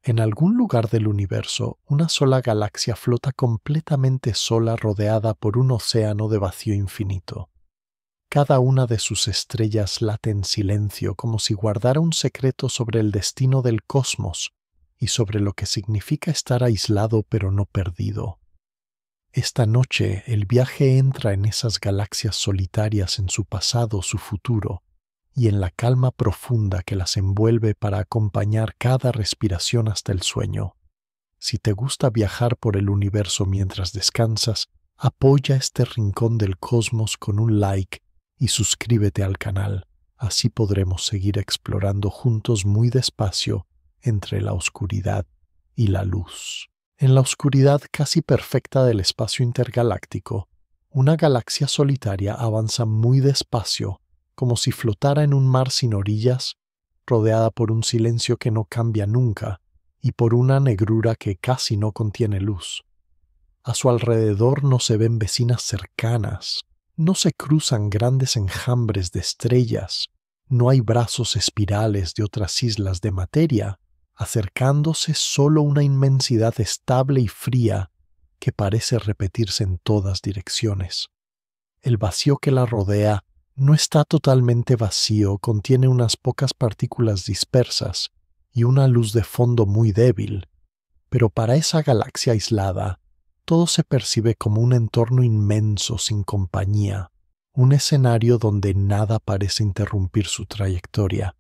En algún lugar del universo, una sola galaxia flota completamente sola rodeada por un océano de vacío infinito. Cada una de sus estrellas late en silencio como si guardara un secreto sobre el destino del cosmos y sobre lo que significa estar aislado pero no perdido. Esta noche el viaje entra en esas galaxias solitarias en su pasado, su futuro, y en la calma profunda que las envuelve para acompañar cada respiración hasta el sueño. Si te gusta viajar por el universo mientras descansas, apoya este rincón del cosmos con un like y suscríbete al canal. Así podremos seguir explorando juntos muy despacio entre la oscuridad y la luz. En la oscuridad casi perfecta del espacio intergaláctico, una galaxia solitaria avanza muy despacio, como si flotara en un mar sin orillas, rodeada por un silencio que no cambia nunca y por una negrura que casi no contiene luz. A su alrededor no se ven vecinas cercanas, no se cruzan grandes enjambres de estrellas, no hay brazos espirales de otras islas de materia, acercándose solo una inmensidad estable y fría que parece repetirse en todas direcciones. El vacío que la rodea no está totalmente vacío, contiene unas pocas partículas dispersas y una luz de fondo muy débil, pero para esa galaxia aislada, todo se percibe como un entorno inmenso sin compañía, un escenario donde nada parece interrumpir su trayectoria.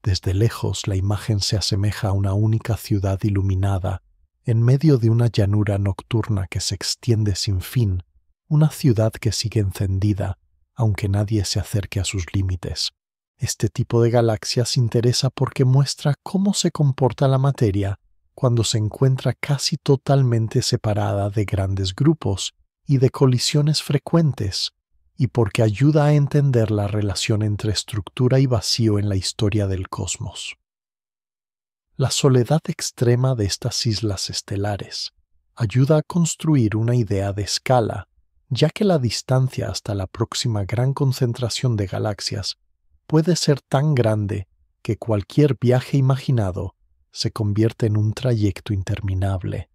Desde lejos la imagen se asemeja a una única ciudad iluminada, en medio de una llanura nocturna que se extiende sin fin, una ciudad que sigue encendida, aunque nadie se acerque a sus límites. Este tipo de galaxias interesa porque muestra cómo se comporta la materia cuando se encuentra casi totalmente separada de grandes grupos y de colisiones frecuentes, y porque ayuda a entender la relación entre estructura y vacío en la historia del cosmos. La soledad extrema de estas islas estelares ayuda a construir una idea de escala, ya que la distancia hasta la próxima gran concentración de galaxias puede ser tan grande que cualquier viaje imaginado se convierte en un trayecto interminable.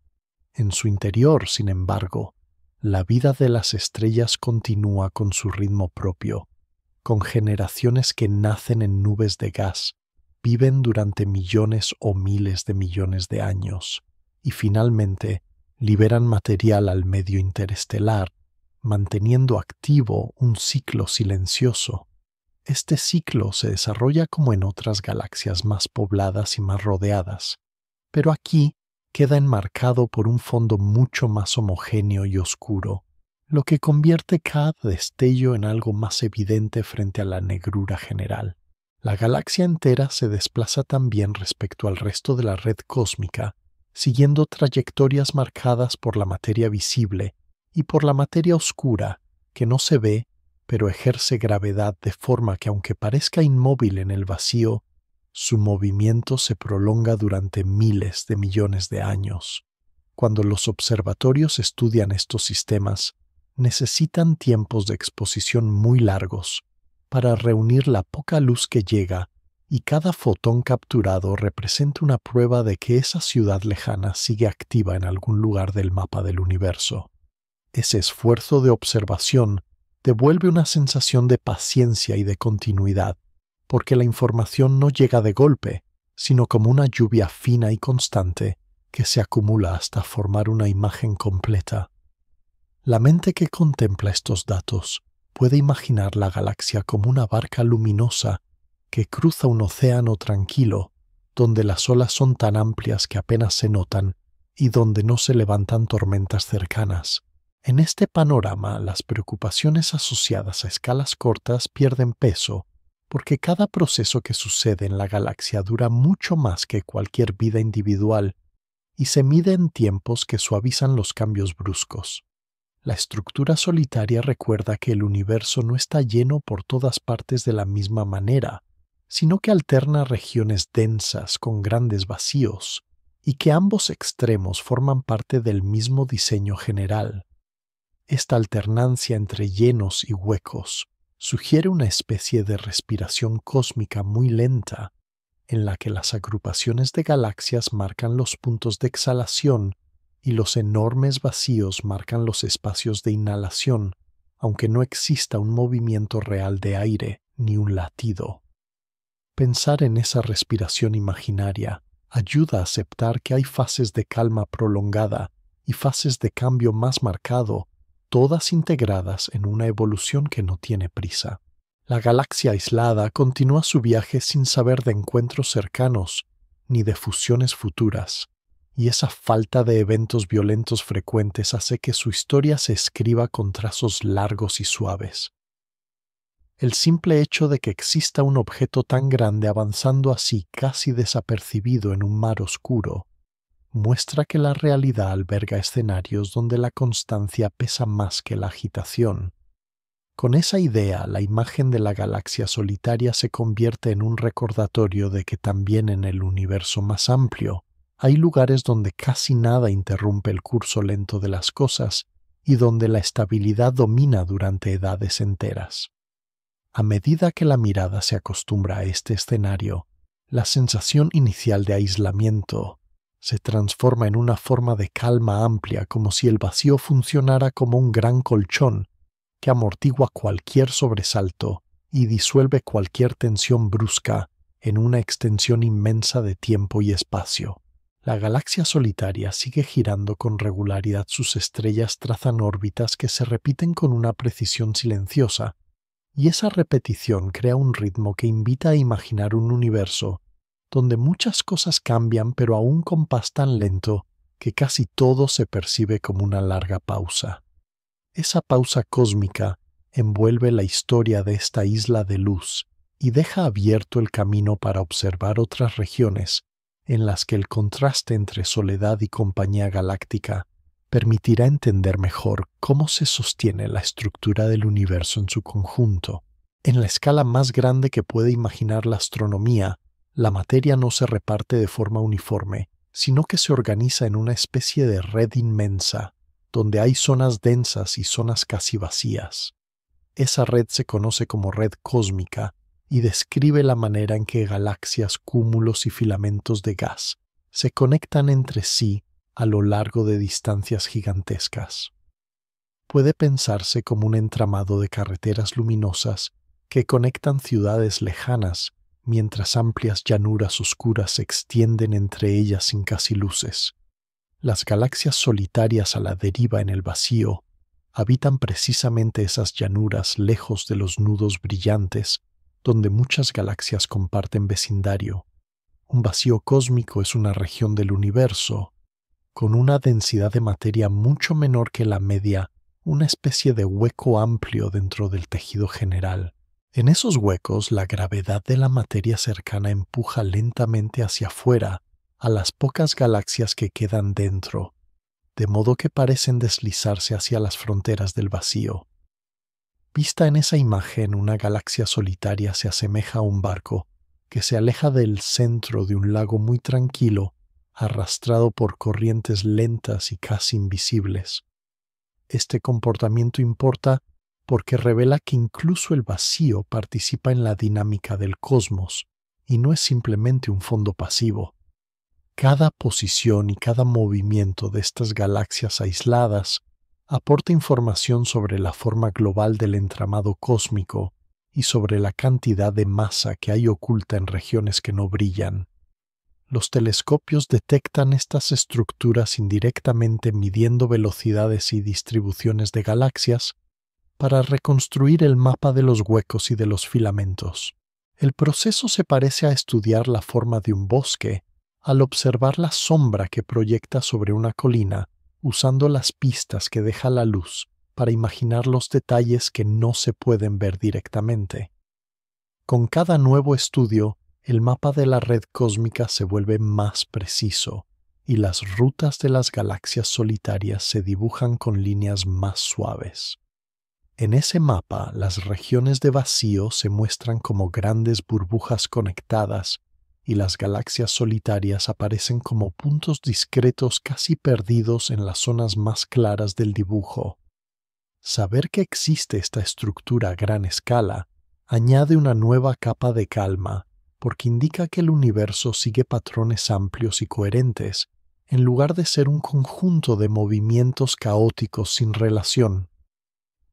En su interior, sin embargo, la vida de las estrellas continúa con su ritmo propio, con generaciones que nacen en nubes de gas, viven durante millones o miles de millones de años y finalmente liberan material al medio interestelar, manteniendo activo un ciclo silencioso. Este ciclo se desarrolla como en otras galaxias más pobladas y más rodeadas, pero aquí queda enmarcado por un fondo mucho más homogéneo y oscuro, lo que convierte cada destello en algo más evidente frente a la negrura general. La galaxia entera se desplaza también respecto al resto de la red cósmica, siguiendo trayectorias marcadas por la materia visible y por la materia oscura, que no se ve, pero ejerce gravedad de forma que aunque parezca inmóvil en el vacío, su movimiento se prolonga durante miles de millones de años. Cuando los observatorios estudian estos sistemas, necesitan tiempos de exposición muy largos para reunir la poca luz que llega, y cada fotón capturado representa una prueba de que esa ciudad lejana sigue activa en algún lugar del mapa del universo. Ese esfuerzo de observación devuelve una sensación de paciencia y de continuidad, porque la información no llega de golpe, sino como una lluvia fina y constante que se acumula hasta formar una imagen completa. La mente que contempla estos datos puede imaginar la galaxia como una barca luminosa que cruza un océano tranquilo, donde las olas son tan amplias que apenas se notan y donde no se levantan tormentas cercanas. En este panorama, las preocupaciones asociadas a escalas cortas pierden peso, porque cada proceso que sucede en la galaxia dura mucho más que cualquier vida individual y se mide en tiempos que suavizan los cambios bruscos. La estructura solitaria recuerda que el universo no está lleno por todas partes de la misma manera, sino que alterna regiones densas con grandes vacíos, y que ambos extremos forman parte del mismo diseño general. Esta alternancia entre llenos y huecos sugiere una especie de respiración cósmica muy lenta, en la que las agrupaciones de galaxias marcan los puntos de exhalación y los enormes vacíos marcan los espacios de inhalación, aunque no exista un movimiento real de aire ni un latido. Pensar en esa respiración imaginaria ayuda a aceptar que hay fases de calma prolongada y fases de cambio más marcado, todas integradas en una evolución que no tiene prisa. La galaxia aislada continúa su viaje sin saber de encuentros cercanos ni de fusiones futuras, y esa falta de eventos violentos frecuentes hace que su historia se escriba con trazos largos y suaves. El simple hecho de que exista un objeto tan grande avanzando así casi desapercibido en un mar oscuro muestra que la realidad alberga escenarios donde la constancia pesa más que la agitación. Con esa idea, la imagen de la galaxia solitaria se convierte en un recordatorio de que también en el universo más amplio hay lugares donde casi nada interrumpe el curso lento de las cosas y donde la estabilidad domina durante edades enteras. A medida que la mirada se acostumbra a este escenario, la sensación inicial de aislamiento se transforma en una forma de calma amplia, como si el vacío funcionara como un gran colchón que amortigua cualquier sobresalto y disuelve cualquier tensión brusca en una extensión inmensa de tiempo y espacio. La galaxia solitaria sigue girando con regularidad, sus estrellas trazan órbitas que se repiten con una precisión silenciosa, y esa repetición crea un ritmo que invita a imaginar un universo donde muchas cosas cambian, pero a un compás tan lento que casi todo se percibe como una larga pausa. Esa pausa cósmica envuelve la historia de esta isla de luz y deja abierto el camino para observar otras regiones en las que el contraste entre soledad y compañía galáctica permitirá entender mejor cómo se sostiene la estructura del universo en su conjunto. En la escala más grande que puede imaginar la astronomía, la materia no se reparte de forma uniforme, sino que se organiza en una especie de red inmensa, donde hay zonas densas y zonas casi vacías. Esa red se conoce como red cósmica y describe la manera en que galaxias, cúmulos y filamentos de gas se conectan entre sí a lo largo de distancias gigantescas. Puede pensarse como un entramado de carreteras luminosas que conectan ciudades lejanas, mientras amplias llanuras oscuras se extienden entre ellas sin casi luces. Las galaxias solitarias a la deriva en el vacío habitan precisamente esas llanuras lejos de los nudos brillantes, donde muchas galaxias comparten vecindario. Un vacío cósmico es una región del universo con una densidad de materia mucho menor que la media, una especie de hueco amplio dentro del tejido general. En esos huecos, la gravedad de la materia cercana empuja lentamente hacia afuera a las pocas galaxias que quedan dentro, de modo que parecen deslizarse hacia las fronteras del vacío. Vista en esa imagen, una galaxia solitaria se asemeja a un barco que se aleja del centro de un lago muy tranquilo, arrastrado por corrientes lentas y casi invisibles. Este comportamiento importa porque revela que incluso el vacío participa en la dinámica del cosmos y no es simplemente un fondo pasivo. Cada posición y cada movimiento de estas galaxias aisladas aporta información sobre la forma global del entramado cósmico y sobre la cantidad de masa que hay oculta en regiones que no brillan. Los telescopios detectan estas estructuras indirectamente midiendo velocidades y distribuciones de galaxias para reconstruir el mapa de los huecos y de los filamentos. El proceso se parece a estudiar la forma de un bosque al observar la sombra que proyecta sobre una colina, usando las pistas que deja la luz para imaginar los detalles que no se pueden ver directamente. Con cada nuevo estudio, el mapa de la red cósmica se vuelve más preciso y las rutas de las galaxias solitarias se dibujan con líneas más suaves. En ese mapa, las regiones de vacío se muestran como grandes burbujas conectadas y las galaxias solitarias aparecen como puntos discretos casi perdidos en las zonas más claras del dibujo. Saber que existe esta estructura a gran escala añade una nueva capa de calma porque indica que el universo sigue patrones amplios y coherentes, en lugar de ser un conjunto de movimientos caóticos sin relación.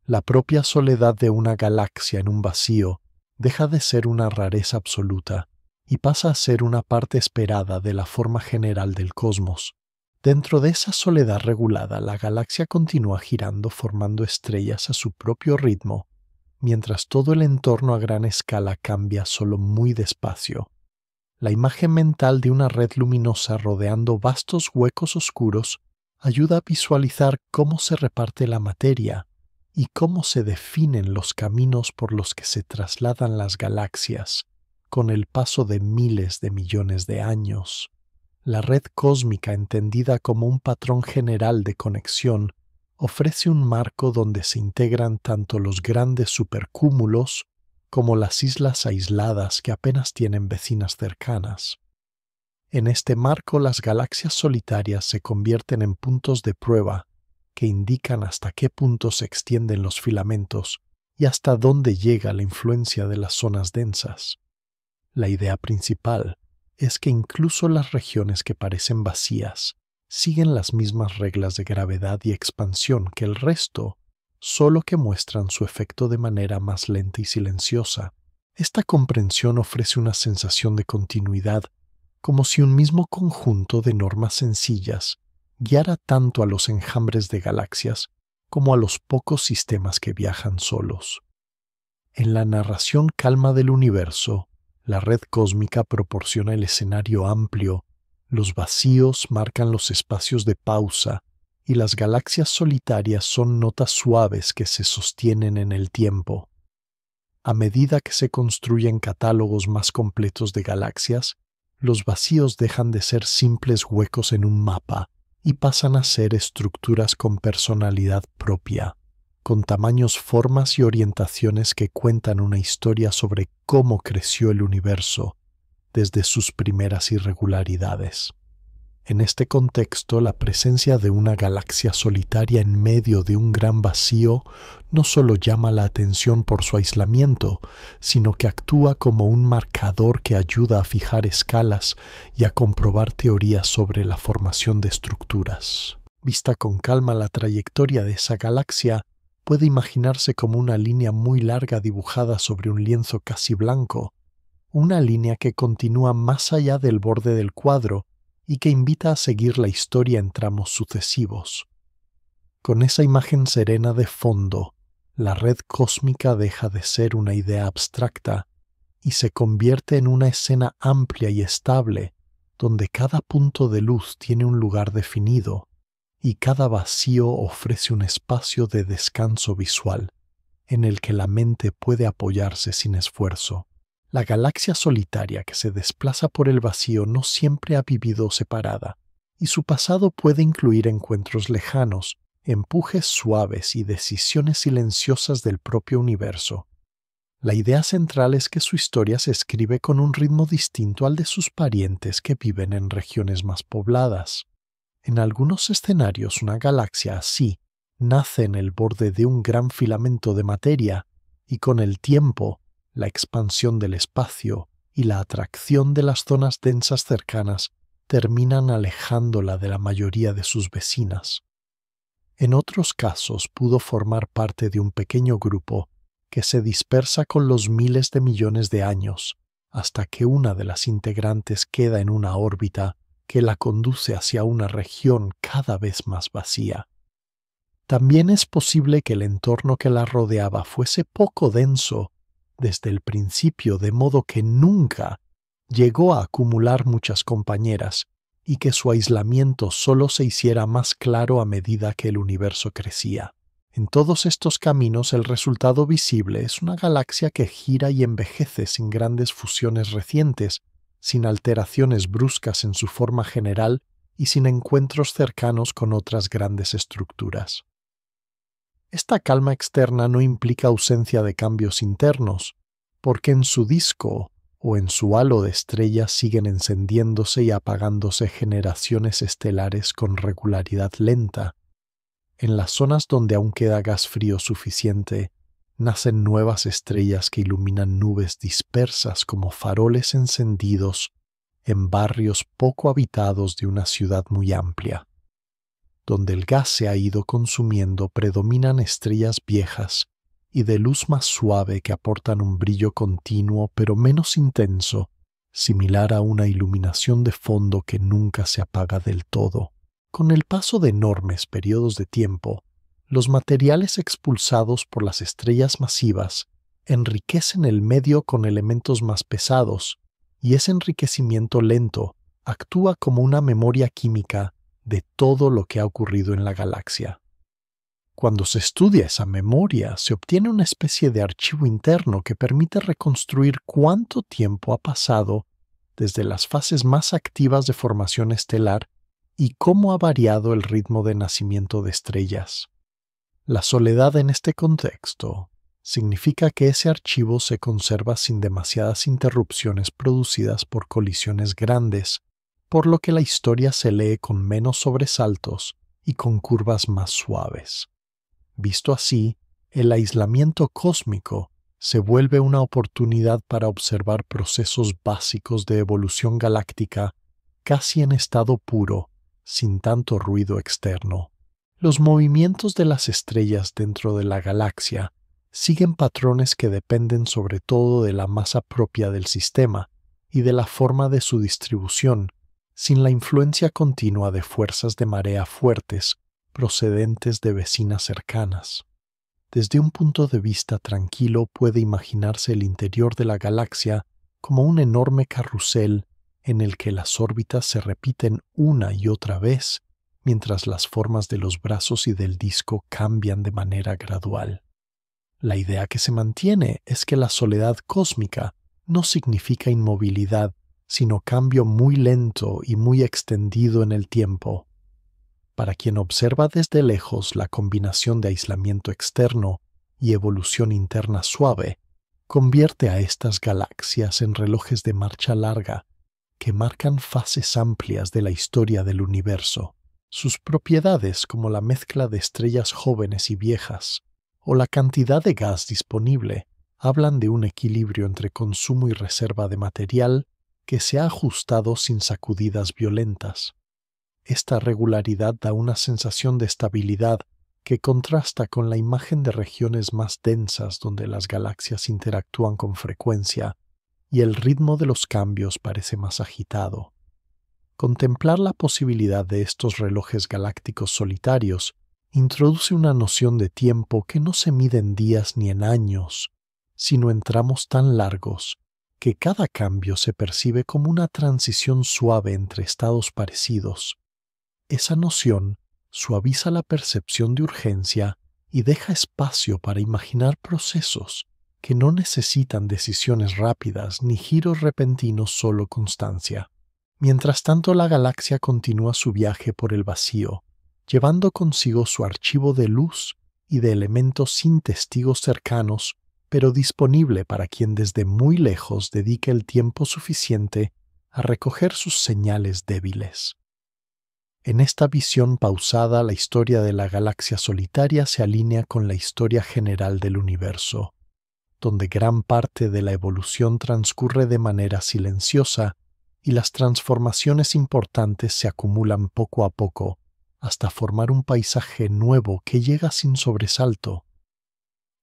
La propia soledad de una galaxia en un vacío deja de ser una rareza absoluta y pasa a ser una parte esperada de la forma general del cosmos. Dentro de esa soledad regulada, la galaxia continúa girando formando estrellas a su propio ritmo, mientras todo el entorno a gran escala cambia solo muy despacio. La imagen mental de una red luminosa rodeando vastos huecos oscuros ayuda a visualizar cómo se reparte la materia y cómo se definen los caminos por los que se trasladan las galaxias con el paso de miles de millones de años. La red cósmica, entendida como un patrón general de conexión, ofrece un marco donde se integran tanto los grandes supercúmulos como las islas aisladas que apenas tienen vecinas cercanas. En este marco, las galaxias solitarias se convierten en puntos de prueba que indican hasta qué punto se extienden los filamentos y hasta dónde llega la influencia de las zonas densas. La idea principal es que incluso las regiones que parecen vacías siguen las mismas reglas de gravedad y expansión que el resto, solo que muestran su efecto de manera más lenta y silenciosa. Esta comprensión ofrece una sensación de continuidad, como si un mismo conjunto de normas sencillas guiara tanto a los enjambres de galaxias como a los pocos sistemas que viajan solos. En la narración calma del universo, la red cósmica proporciona el escenario amplio, los vacíos marcan los espacios de pausa y las galaxias solitarias son notas suaves que se sostienen en el tiempo. A medida que se construyen catálogos más completos de galaxias, los vacíos dejan de ser simples huecos en un mapa y pasan a ser estructuras con personalidad propia, con tamaños, formas y orientaciones que cuentan una historia sobre cómo creció el universo desde sus primeras irregularidades. En este contexto, la presencia de una galaxia solitaria en medio de un gran vacío no solo llama la atención por su aislamiento, sino que actúa como un marcador que ayuda a fijar escalas y a comprobar teorías sobre la formación de estructuras. Vista con calma, la trayectoria de esa galaxia puede imaginarse como una línea muy larga dibujada sobre un lienzo casi blanco, una línea que continúa más allá del borde del cuadro y que invita a seguir la historia en tramos sucesivos. Con esa imagen serena de fondo, la red cósmica deja de ser una idea abstracta y se convierte en una escena amplia y estable, donde cada punto de luz tiene un lugar definido y cada vacío ofrece un espacio de descanso visual en el que la mente puede apoyarse sin esfuerzo. La galaxia solitaria que se desplaza por el vacío no siempre ha vivido separada, y su pasado puede incluir encuentros lejanos, empujes suaves y decisiones silenciosas del propio universo. La idea central es que su historia se escribe con un ritmo distinto al de sus parientes que viven en regiones más pobladas. En algunos escenarios, una galaxia así nace en el borde de un gran filamento de materia y con el tiempo, la expansión del espacio y la atracción de las zonas densas cercanas terminan alejándola de la mayoría de sus vecinas. En otros casos pudo formar parte de un pequeño grupo que se dispersa con los miles de millones de años hasta que una de las integrantes queda en una órbita que la conduce hacia una región cada vez más vacía. También es posible que el entorno que la rodeaba fuese poco denso desde el principio, de modo que nunca llegó a acumular muchas compañeras y que su aislamiento solo se hiciera más claro a medida que el universo crecía. En todos estos caminos, el resultado visible es una galaxia que gira y envejece sin grandes fusiones recientes, sin alteraciones bruscas en su forma general y sin encuentros cercanos con otras grandes estructuras. Esta calma externa no implica ausencia de cambios internos, porque en su disco o en su halo de estrellas siguen encendiéndose y apagándose generaciones estelares con regularidad lenta. En las zonas donde aún queda gas frío suficiente, nacen nuevas estrellas que iluminan nubes dispersas como faroles encendidos en barrios poco habitados de una ciudad muy amplia. Donde el gas se ha ido consumiendo predominan estrellas viejas y de luz más suave que aportan un brillo continuo pero menos intenso, similar a una iluminación de fondo que nunca se apaga del todo. Con el paso de enormes periodos de tiempo, los materiales expulsados por las estrellas masivas enriquecen el medio con elementos más pesados, y ese enriquecimiento lento actúa como una memoria química de todo lo que ha ocurrido en la galaxia. Cuando se estudia esa memoria, se obtiene una especie de archivo interno que permite reconstruir cuánto tiempo ha pasado desde las fases más activas de formación estelar y cómo ha variado el ritmo de nacimiento de estrellas. La soledad en este contexto significa que ese archivo se conserva sin demasiadas interrupciones producidas por colisiones grandes, por lo que la historia se lee con menos sobresaltos y con curvas más suaves. Visto así, el aislamiento cósmico se vuelve una oportunidad para observar procesos básicos de evolución galáctica casi en estado puro, sin tanto ruido externo. Los movimientos de las estrellas dentro de la galaxia siguen patrones que dependen sobre todo de la masa propia del sistema y de la forma de su distribución, sin la influencia continua de fuerzas de marea fuertes procedentes de vecinas cercanas. Desde un punto de vista tranquilo puede imaginarse el interior de la galaxia como un enorme carrusel en el que las órbitas se repiten una y otra vez, mientras las formas de los brazos y del disco cambian de manera gradual. La idea que se mantiene es que la soledad cósmica no significa inmovilidad, sino cambio muy lento y muy extendido en el tiempo. Para quien observa desde lejos la combinación de aislamiento externo y evolución interna suave, convierte a estas galaxias en relojes de marcha larga que marcan fases amplias de la historia del universo. Sus propiedades, como la mezcla de estrellas jóvenes y viejas, o la cantidad de gas disponible, hablan de un equilibrio entre consumo y reserva de material que se ha ajustado sin sacudidas violentas. Esta regularidad da una sensación de estabilidad que contrasta con la imagen de regiones más densas donde las galaxias interactúan con frecuencia y el ritmo de los cambios parece más agitado. Contemplar la posibilidad de estos relojes galácticos solitarios introduce una noción de tiempo que no se mide en días ni en años, sino en tramos tan largos que cada cambio se percibe como una transición suave entre estados parecidos. Esa noción suaviza la percepción de urgencia y deja espacio para imaginar procesos que no necesitan decisiones rápidas ni giros repentinos, solo constancia. Mientras tanto, la galaxia continúa su viaje por el vacío, llevando consigo su archivo de luz y de elementos sin testigos cercanos, pero disponible para quien desde muy lejos dedique el tiempo suficiente a recoger sus señales débiles. En esta visión pausada, la historia de la galaxia solitaria se alinea con la historia general del universo, donde gran parte de la evolución transcurre de manera silenciosa y las transformaciones importantes se acumulan poco a poco hasta formar un paisaje nuevo que llega sin sobresalto.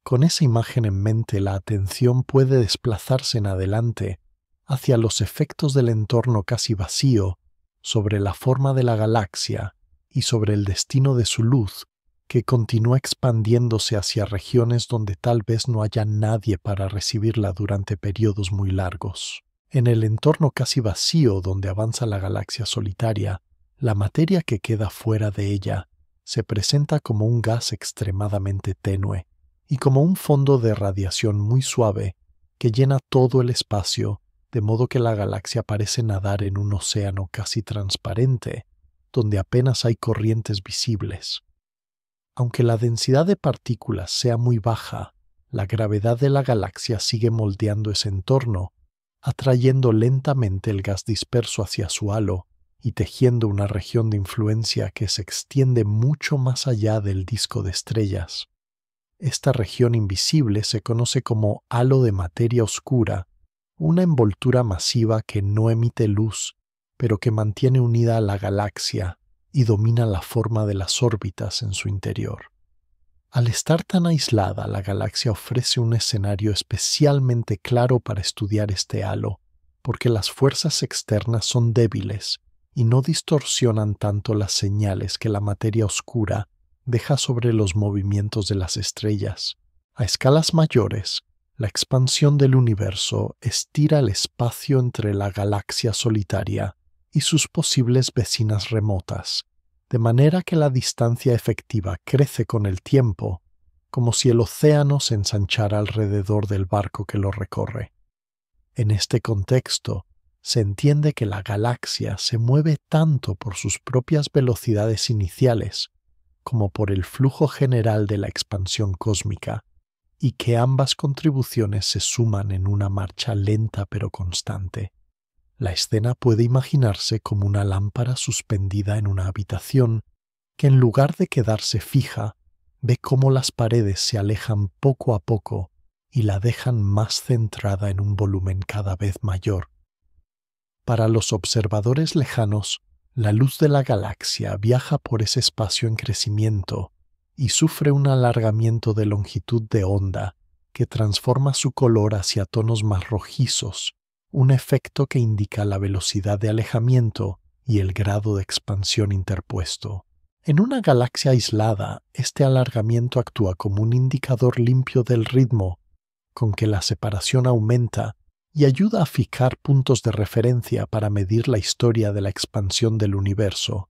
Con esa imagen en mente, la atención puede desplazarse en adelante hacia los efectos del entorno casi vacío sobre la forma de la galaxia y sobre el destino de su luz, que continúa expandiéndose hacia regiones donde tal vez no haya nadie para recibirla durante periodos muy largos. En el entorno casi vacío donde avanza la galaxia solitaria, la materia que queda fuera de ella se presenta como un gas extremadamente tenue y como un fondo de radiación muy suave que llena todo el espacio, de modo que la galaxia parece nadar en un océano casi transparente, donde apenas hay corrientes visibles. Aunque la densidad de partículas sea muy baja, la gravedad de la galaxia sigue moldeando ese entorno, atrayendo lentamente el gas disperso hacia su halo y tejiendo una región de influencia que se extiende mucho más allá del disco de estrellas. Esta región invisible se conoce como halo de materia oscura, una envoltura masiva que no emite luz, pero que mantiene unida a la galaxia y domina la forma de las órbitas en su interior. Al estar tan aislada, la galaxia ofrece un escenario especialmente claro para estudiar este halo, porque las fuerzas externas son débiles y no distorsionan tanto las señales que la materia oscura deja sobre los movimientos de las estrellas. A escalas mayores, la expansión del universo estira el espacio entre la galaxia solitaria y sus posibles vecinas remotas, de manera que la distancia efectiva crece con el tiempo, como si el océano se ensanchara alrededor del barco que lo recorre. En este contexto, se entiende que la galaxia se mueve tanto por sus propias velocidades iniciales como por el flujo general de la expansión cósmica, y que ambas contribuciones se suman en una marcha lenta pero constante. La escena puede imaginarse como una lámpara suspendida en una habitación que, en lugar de quedarse fija, ve cómo las paredes se alejan poco a poco y la dejan más centrada en un volumen cada vez mayor. Para los observadores lejanos, la luz de la galaxia viaja por ese espacio en crecimiento y sufre un alargamiento de longitud de onda que transforma su color hacia tonos más rojizos, un efecto que indica la velocidad de alejamiento y el grado de expansión interpuesto. En una galaxia aislada, este alargamiento actúa como un indicador limpio del ritmo con que la separación aumenta y ayuda a fijar puntos de referencia para medir la historia de la expansión del universo.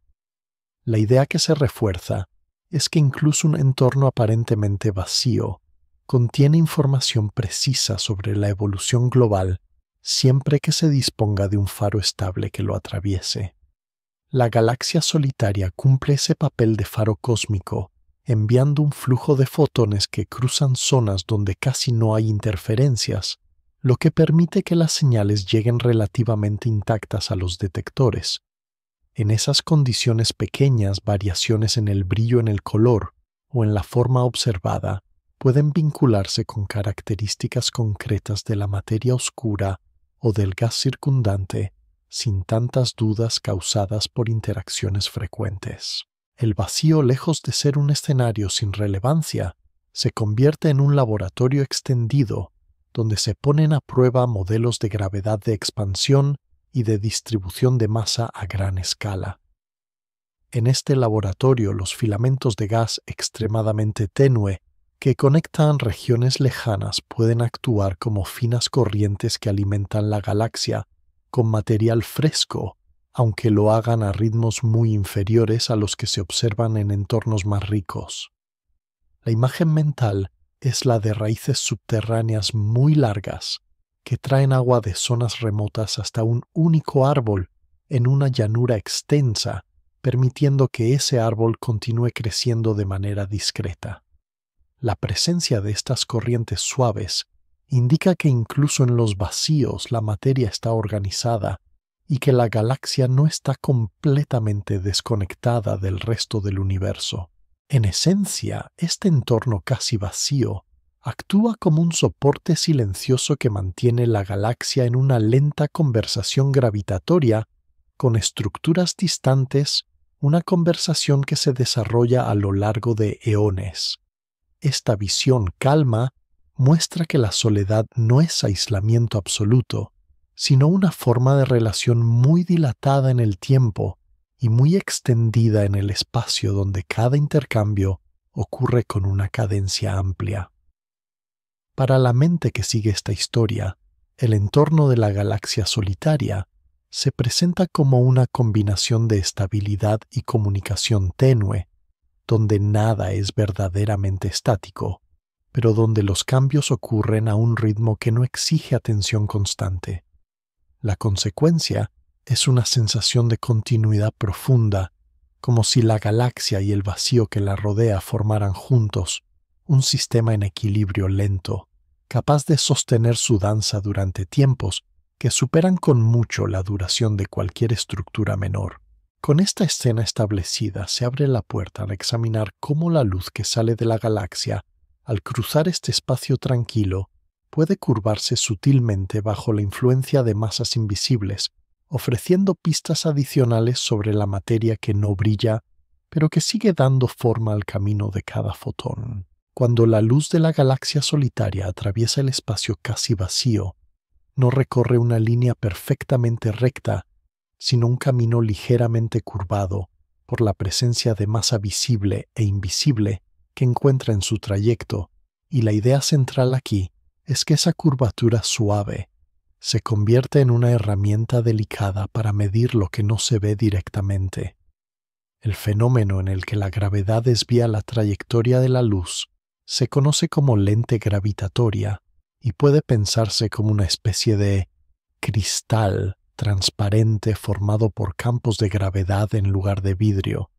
La idea que se refuerza es que incluso un entorno aparentemente vacío contiene información precisa sobre la evolución global siempre que se disponga de un faro estable que lo atraviese. La galaxia solitaria cumple ese papel de faro cósmico, enviando un flujo de fotones que cruzan zonas donde casi no hay interferencias, lo que permite que las señales lleguen relativamente intactas a los detectores. En esas condiciones pequeñas, variaciones en el brillo, en el color o en la forma observada pueden vincularse con características concretas de la materia oscura o del gas circundante, sin tantas dudas causadas por interacciones frecuentes. El vacío, lejos de ser un escenario sin relevancia, se convierte en un laboratorio extendido donde se ponen a prueba modelos de gravedad de expansión y de distribución de masa a gran escala. En este laboratorio, los filamentos de gas extremadamente tenue que conectan regiones lejanas pueden actuar como finas corrientes que alimentan la galaxia con material fresco, aunque lo hagan a ritmos muy inferiores a los que se observan en entornos más ricos. La imagen mental es la de raíces subterráneas muy largas que traen agua de zonas remotas hasta un único árbol en una llanura extensa, permitiendo que ese árbol continúe creciendo de manera discreta. La presencia de estas corrientes suaves indica que incluso en los vacíos la materia está organizada y que la galaxia no está completamente desconectada del resto del universo. En esencia, este entorno casi vacío actúa como un soporte silencioso que mantiene la galaxia en una lenta conversación gravitatoria con estructuras distantes, una conversación que se desarrolla a lo largo de eones. Esta visión calma muestra que la soledad no es aislamiento absoluto, sino una forma de relación muy dilatada en el tiempo y muy extendida en el espacio donde cada intercambio ocurre con una cadencia amplia. Para la mente que sigue esta historia, el entorno de la galaxia solitaria se presenta como una combinación de estabilidad y comunicación tenue, donde nada es verdaderamente estático, pero donde los cambios ocurren a un ritmo que no exige atención constante. La consecuencia es una sensación de continuidad profunda, como si la galaxia y el vacío que la rodea formaran juntos un sistema en equilibrio lento, capaz de sostener su danza durante tiempos que superan con mucho la duración de cualquier estructura menor. Con esta escena establecida, se abre la puerta a examinar cómo la luz que sale de la galaxia Al cruzar este espacio tranquilo, puede curvarse sutilmente bajo la influencia de masas invisibles, ofreciendo pistas adicionales sobre la materia que no brilla, pero que sigue dando forma al camino de cada fotón. Cuando la luz de la galaxia solitaria atraviesa el espacio casi vacío, no recorre una línea perfectamente recta, sino un camino ligeramente curvado por la presencia de masa visible e invisible que encuentra en su trayecto, y la idea central aquí es que esa curvatura suave se convierte en una herramienta delicada para medir lo que no se ve directamente. El fenómeno en el que la gravedad desvía la trayectoria de la luz se conoce como lente gravitatoria y puede pensarse como una especie de cristal transparente formado por campos de gravedad en lugar de vidrio.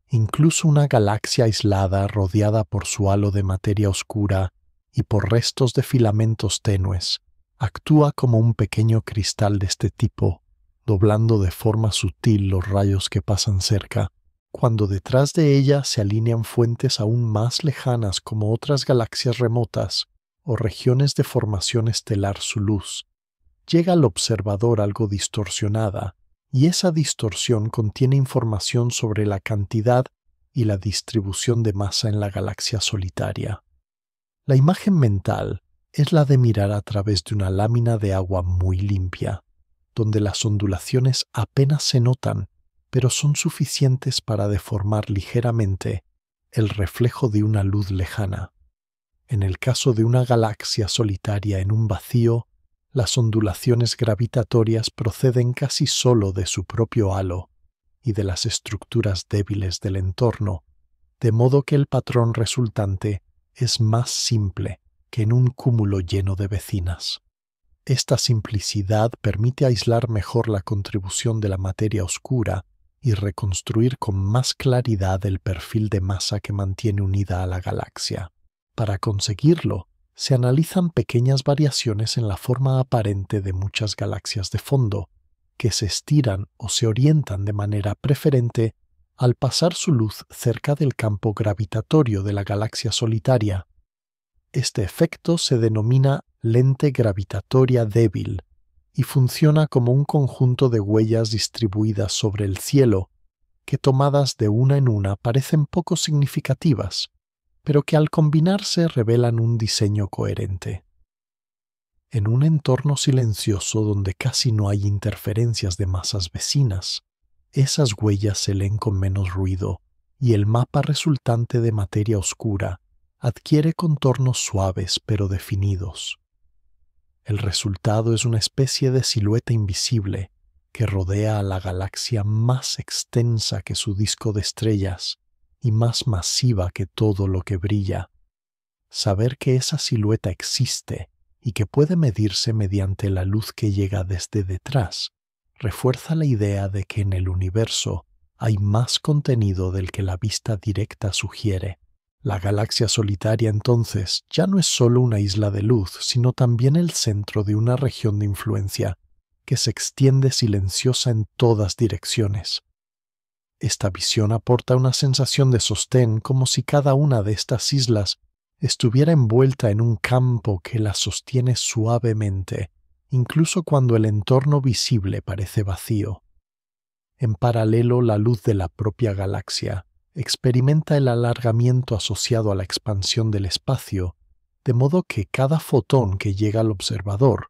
Incluso una galaxia aislada rodeada por su halo de materia oscura y por restos de filamentos tenues actúa como un pequeño cristal de este tipo, doblando de forma sutil los rayos que pasan cerca, cuando detrás de ella se alinean fuentes aún más lejanas como otras galaxias remotas o regiones de formación estelar. Su luz llega al observador algo distorsionada, y esa distorsión contiene información sobre la cantidad y la distribución de masa en la galaxia solitaria. La imagen mental es la de mirar a través de una lámina de agua muy limpia, donde las ondulaciones apenas se notan, pero son suficientes para deformar ligeramente el reflejo de una luz lejana. En el caso de una galaxia solitaria en un vacío, las ondulaciones gravitatorias proceden casi solo de su propio halo y de las estructuras débiles del entorno, de modo que el patrón resultante es más simple que en un cúmulo lleno de vecinas. Esta simplicidad permite aislar mejor la contribución de la materia oscura y reconstruir con más claridad el perfil de masa que mantiene unida a la galaxia. Para conseguirlo, se analizan pequeñas variaciones en la forma aparente de muchas galaxias de fondo, que se estiran o se orientan de manera preferente al pasar su luz cerca del campo gravitatorio de la galaxia solitaria. Este efecto se denomina lente gravitatoria débil y funciona como un conjunto de huellas distribuidas sobre el cielo que, tomadas de una en una, parecen poco significativas, pero que al combinarse revelan un diseño coherente. En un entorno silencioso donde casi no hay interferencias de masas vecinas, esas huellas se leen con menos ruido y el mapa resultante de materia oscura adquiere contornos suaves pero definidos. El resultado es una especie de silueta invisible que rodea a la galaxia, más extensa que su disco de estrellas y más masiva que todo lo que brilla. Saber que esa silueta existe y que puede medirse mediante la luz que llega desde detrás refuerza la idea de que en el universo hay más contenido del que la vista directa sugiere. La galaxia solitaria, entonces, ya no es solo una isla de luz, sino también el centro de una región de influencia que se extiende silenciosa en todas direcciones. Esta visión aporta una sensación de sostén, como si cada una de estas islas estuviera envuelta en un campo que la sostiene suavemente, incluso cuando el entorno visible parece vacío. En paralelo, la luz de la propia galaxia experimenta el alargamiento asociado a la expansión del espacio, de modo que cada fotón que llega al observador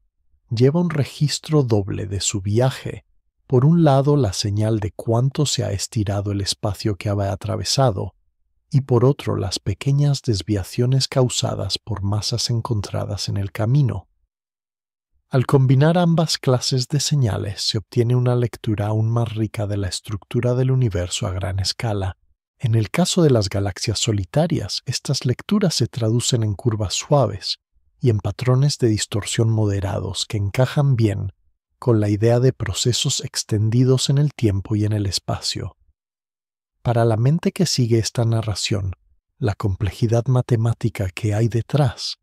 lleva un registro doble de su viaje. Por un lado, la señal de cuánto se ha estirado el espacio que ha atravesado, y por otro, las pequeñas desviaciones causadas por masas encontradas en el camino. Al combinar ambas clases de señales, se obtiene una lectura aún más rica de la estructura del universo a gran escala. En el caso de las galaxias solitarias, estas lecturas se traducen en curvas suaves y en patrones de distorsión moderados que encajan bien con la idea de procesos extendidos en el tiempo y en el espacio. Para la mente que sigue esta narración, la complejidad matemática que hay detrás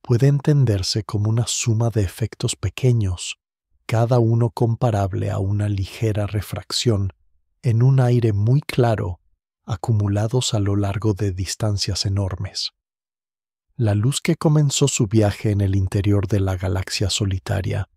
puede entenderse como una suma de efectos pequeños, cada uno comparable a una ligera refracción en un aire muy claro, acumulados a lo largo de distancias enormes. La luz que comenzó su viaje en el interior de la galaxia solitaria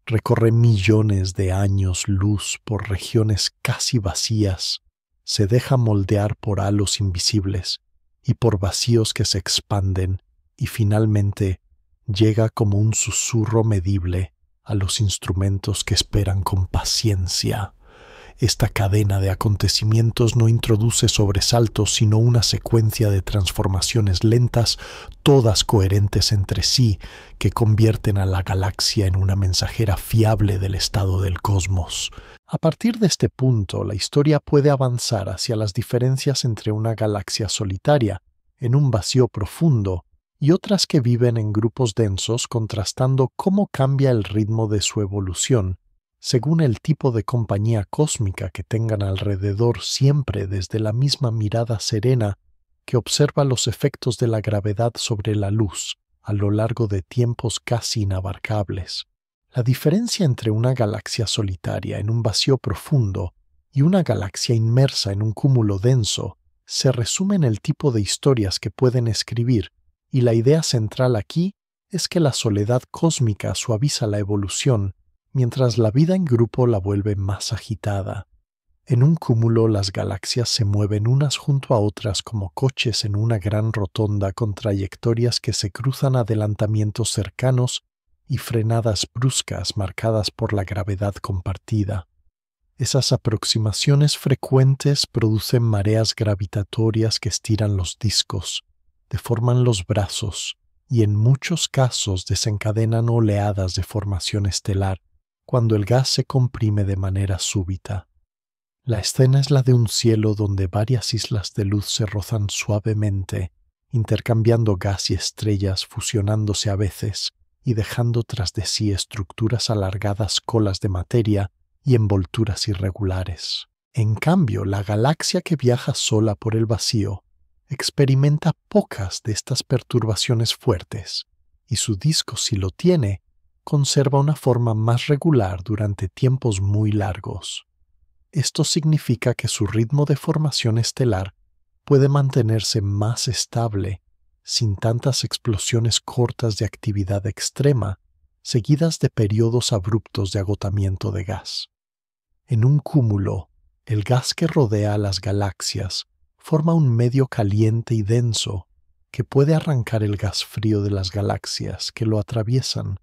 recorre millones de años luz por regiones casi vacías, se deja moldear por halos invisibles y por vacíos que se expanden y finalmente llega como un susurro medible a los instrumentos que esperan con paciencia. Esta cadena de acontecimientos no introduce sobresaltos, sino una secuencia de transformaciones lentas, todas coherentes entre sí, que convierten a la galaxia en una mensajera fiable del estado del cosmos. A partir de este punto, la historia puede avanzar hacia las diferencias entre una galaxia solitaria, en un vacío profundo, y otras que viven en grupos densos, contrastando cómo cambia el ritmo de su evolución según el tipo de compañía cósmica que tengan alrededor, siempre desde la misma mirada serena que observa los efectos de la gravedad sobre la luz a lo largo de tiempos casi inabarcables. La diferencia entre una galaxia solitaria en un vacío profundo y una galaxia inmersa en un cúmulo denso se resume en el tipo de historias que pueden escribir, y la idea central aquí es que la soledad cósmica suaviza la evolución mientras la vida en grupo la vuelve más agitada. En un cúmulo las galaxias se mueven unas junto a otras como coches en una gran rotonda con trayectorias que se cruzan, adelantamientos cercanos y frenadas bruscas marcadas por la gravedad compartida. Esas aproximaciones frecuentes producen mareas gravitatorias que estiran los discos, deforman los brazos y en muchos casos desencadenan oleadas de formación estelar cuando el gas se comprime de manera súbita. La escena es la de un cielo donde varias islas de luz se rozan suavemente, intercambiando gas y estrellas, fusionándose a veces y dejando tras de sí estructuras alargadas, colas de materia y envolturas irregulares. En cambio, la galaxia que viaja sola por el vacío experimenta pocas de estas perturbaciones fuertes, y su disco, si lo tiene, conserva una forma más regular durante tiempos muy largos. Esto significa que su ritmo de formación estelar puede mantenerse más estable, sin tantas explosiones cortas de actividad extrema, seguidas de periodos abruptos de agotamiento de gas. En un cúmulo, el gas que rodea a las galaxias forma un medio caliente y denso que puede arrancar el gas frío de las galaxias que lo atraviesan,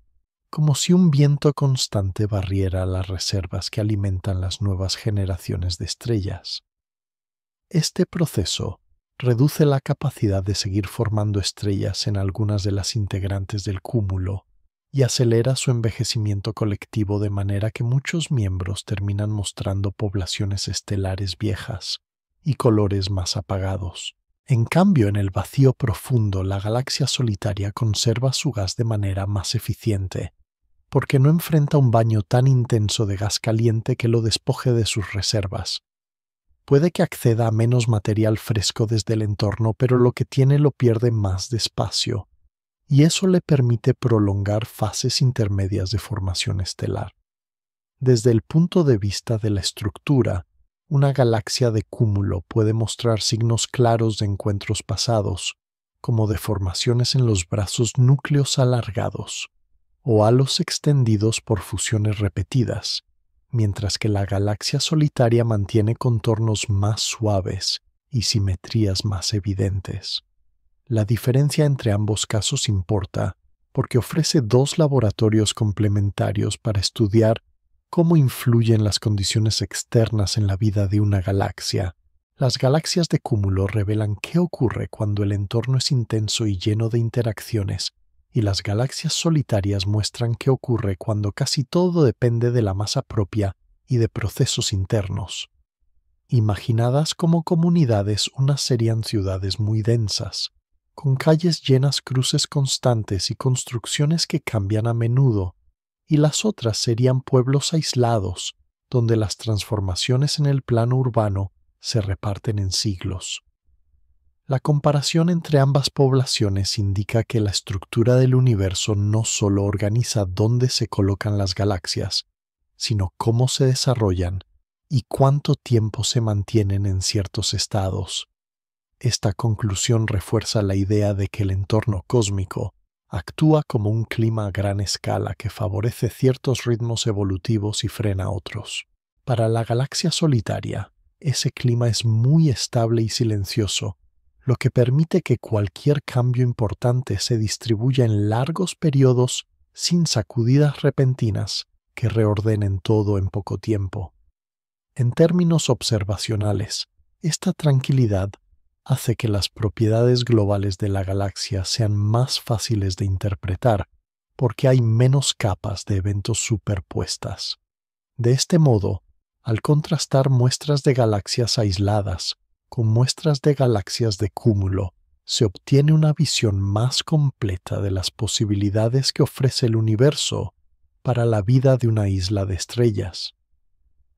como si un viento constante barriera las reservas que alimentan las nuevas generaciones de estrellas. Este proceso reduce la capacidad de seguir formando estrellas en algunas de las integrantes del cúmulo y acelera su envejecimiento colectivo, de manera que muchos miembros terminan mostrando poblaciones estelares viejas y colores más apagados. En cambio, en el vacío profundo, la galaxia solitaria conserva su gas de manera más eficiente, porque no enfrenta un baño tan intenso de gas caliente que lo despoje de sus reservas. Puede que acceda a menos material fresco desde el entorno, pero lo que tiene lo pierde más despacio, y eso le permite prolongar fases intermedias de formación estelar. Desde el punto de vista de la estructura, una galaxia de cúmulo puede mostrar signos claros de encuentros pasados, como deformaciones en los brazos, núcleos alargados o halos extendidos por fusiones repetidas, mientras que la galaxia solitaria mantiene contornos más suaves y simetrías más evidentes. La diferencia entre ambos casos importa porque ofrece dos laboratorios complementarios para estudiar cómo influyen las condiciones externas en la vida de una galaxia. Las galaxias de cúmulo revelan qué ocurre cuando el entorno es intenso y lleno de interacciones, y las galaxias solitarias muestran qué ocurre cuando casi todo depende de la masa propia y de procesos internos. Imaginadas como comunidades, unas serían ciudades muy densas, con calles llenas, cruces constantes y construcciones que cambian a menudo, y las otras serían pueblos aislados, donde las transformaciones en el plano urbano se reparten en siglos. La comparación entre ambas poblaciones indica que la estructura del universo no solo organiza dónde se colocan las galaxias, sino cómo se desarrollan y cuánto tiempo se mantienen en ciertos estados. Esta conclusión refuerza la idea de que el entorno cósmico actúa como un clima a gran escala que favorece ciertos ritmos evolutivos y frena otros. Para la galaxia solitaria, ese clima es muy estable y silencioso, lo que permite que cualquier cambio importante se distribuya en largos periodos sin sacudidas repentinas que reordenen todo en poco tiempo. En términos observacionales, esta tranquilidad hace que las propiedades globales de la galaxia sean más fáciles de interpretar porque hay menos capas de eventos superpuestas. De este modo, al contrastar muestras de galaxias aisladas con muestras de galaxias de cúmulo, se obtiene una visión más completa de las posibilidades que ofrece el universo para la vida de una isla de estrellas.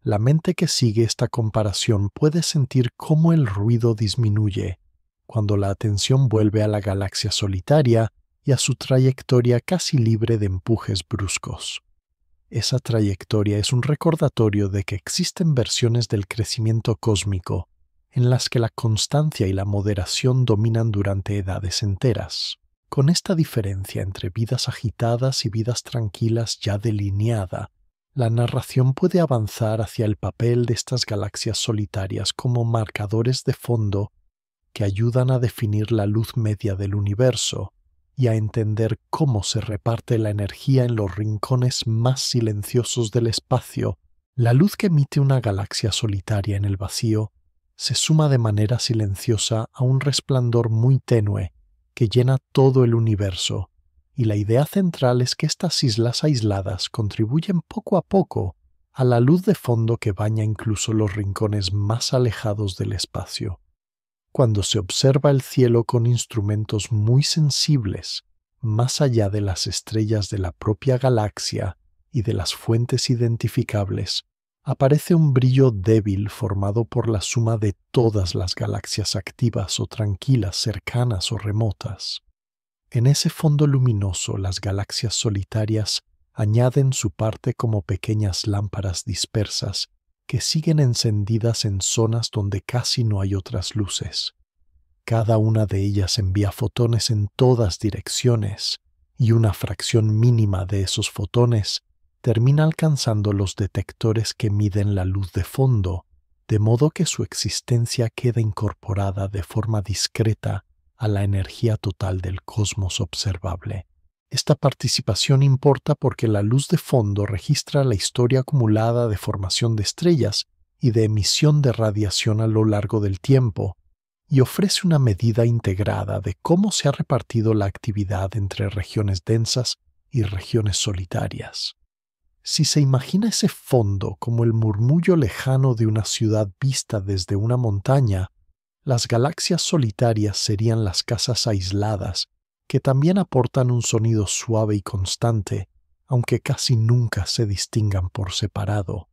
La mente que sigue esta comparación puede sentir cómo el ruido disminuye cuando la atención vuelve a la galaxia solitaria y a su trayectoria casi libre de empujes bruscos. Esa trayectoria es un recordatorio de que existen versiones del crecimiento cósmico en las que la constancia y la moderación dominan durante edades enteras. Con esta diferencia entre vidas agitadas y vidas tranquilas ya delineada, la narración puede avanzar hacia el papel de estas galaxias solitarias como marcadores de fondo que ayudan a definir la luz media del universo y a entender cómo se reparte la energía en los rincones más silenciosos del espacio. La luz que emite una galaxia solitaria en el vacío se suma de manera silenciosa a un resplandor muy tenue que llena todo el universo, y la idea central es que estas islas aisladas contribuyen poco a poco a la luz de fondo que baña incluso los rincones más alejados del espacio. Cuando se observa el cielo con instrumentos muy sensibles, más allá de las estrellas de la propia galaxia y de las fuentes identificables, aparece un brillo débil formado por la suma de todas las galaxias activas o tranquilas, cercanas o remotas. En ese fondo luminoso, las galaxias solitarias añaden su parte como pequeñas lámparas dispersas que siguen encendidas en zonas donde casi no hay otras luces. Cada una de ellas envía fotones en todas direcciones, y una fracción mínima de esos fotones termina alcanzando los detectores que miden la luz de fondo, de modo que su existencia queda incorporada de forma discreta a la energía total del cosmos observable. Esta participación importa porque la luz de fondo registra la historia acumulada de formación de estrellas y de emisión de radiación a lo largo del tiempo, y ofrece una medida integrada de cómo se ha repartido la actividad entre regiones densas y regiones solitarias. Si se imagina ese fondo como el murmullo lejano de una ciudad vista desde una montaña, las galaxias solitarias serían las casas aisladas que también aportan un sonido suave y constante, aunque casi nunca se distingan por separado.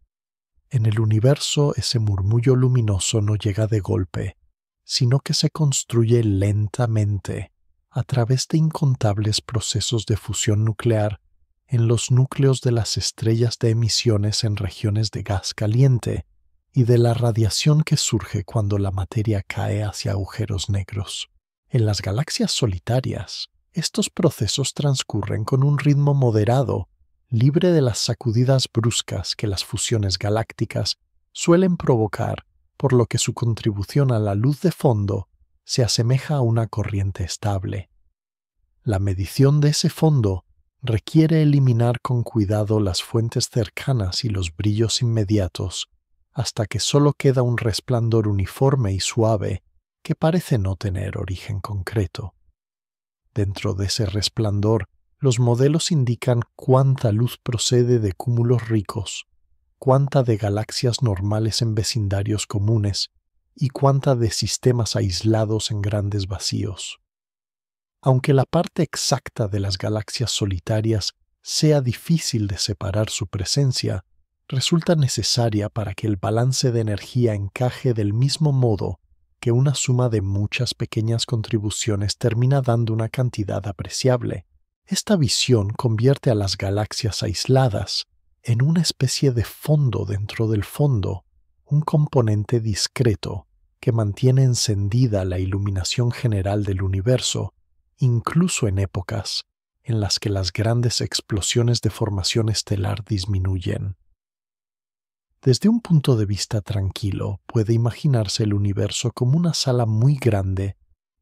En el universo, ese murmullo luminoso no llega de golpe, sino que se construye lentamente a través de incontables procesos de fusión nuclear en los núcleos de las estrellas de emisiones en regiones de gas caliente y de la radiación que surge cuando la materia cae hacia agujeros negros. En las galaxias solitarias, estos procesos transcurren con un ritmo moderado, libre de las sacudidas bruscas que las fusiones galácticas suelen provocar, por lo que su contribución a la luz de fondo se asemeja a una corriente estable. La medición de ese fondo requiere eliminar con cuidado las fuentes cercanas y los brillos inmediatos, hasta que solo queda un resplandor uniforme y suave que parece no tener origen concreto. Dentro de ese resplandor, los modelos indican cuánta luz procede de cúmulos ricos, cuánta de galaxias normales en vecindarios comunes y cuánta de sistemas aislados en grandes vacíos. Aunque la parte exacta de las galaxias solitarias sea difícil de separar su presencia, resulta necesaria para que el balance de energía encaje del mismo modo que una suma de muchas pequeñas contribuciones termina dando una cantidad apreciable. Esta visión convierte a las galaxias aisladas en una especie de fondo dentro del fondo, un componente discreto que mantiene encendida la iluminación general del universo, incluso en épocas en las que las grandes explosiones de formación estelar disminuyen. Desde un punto de vista tranquilo, puede imaginarse el universo como una sala muy grande,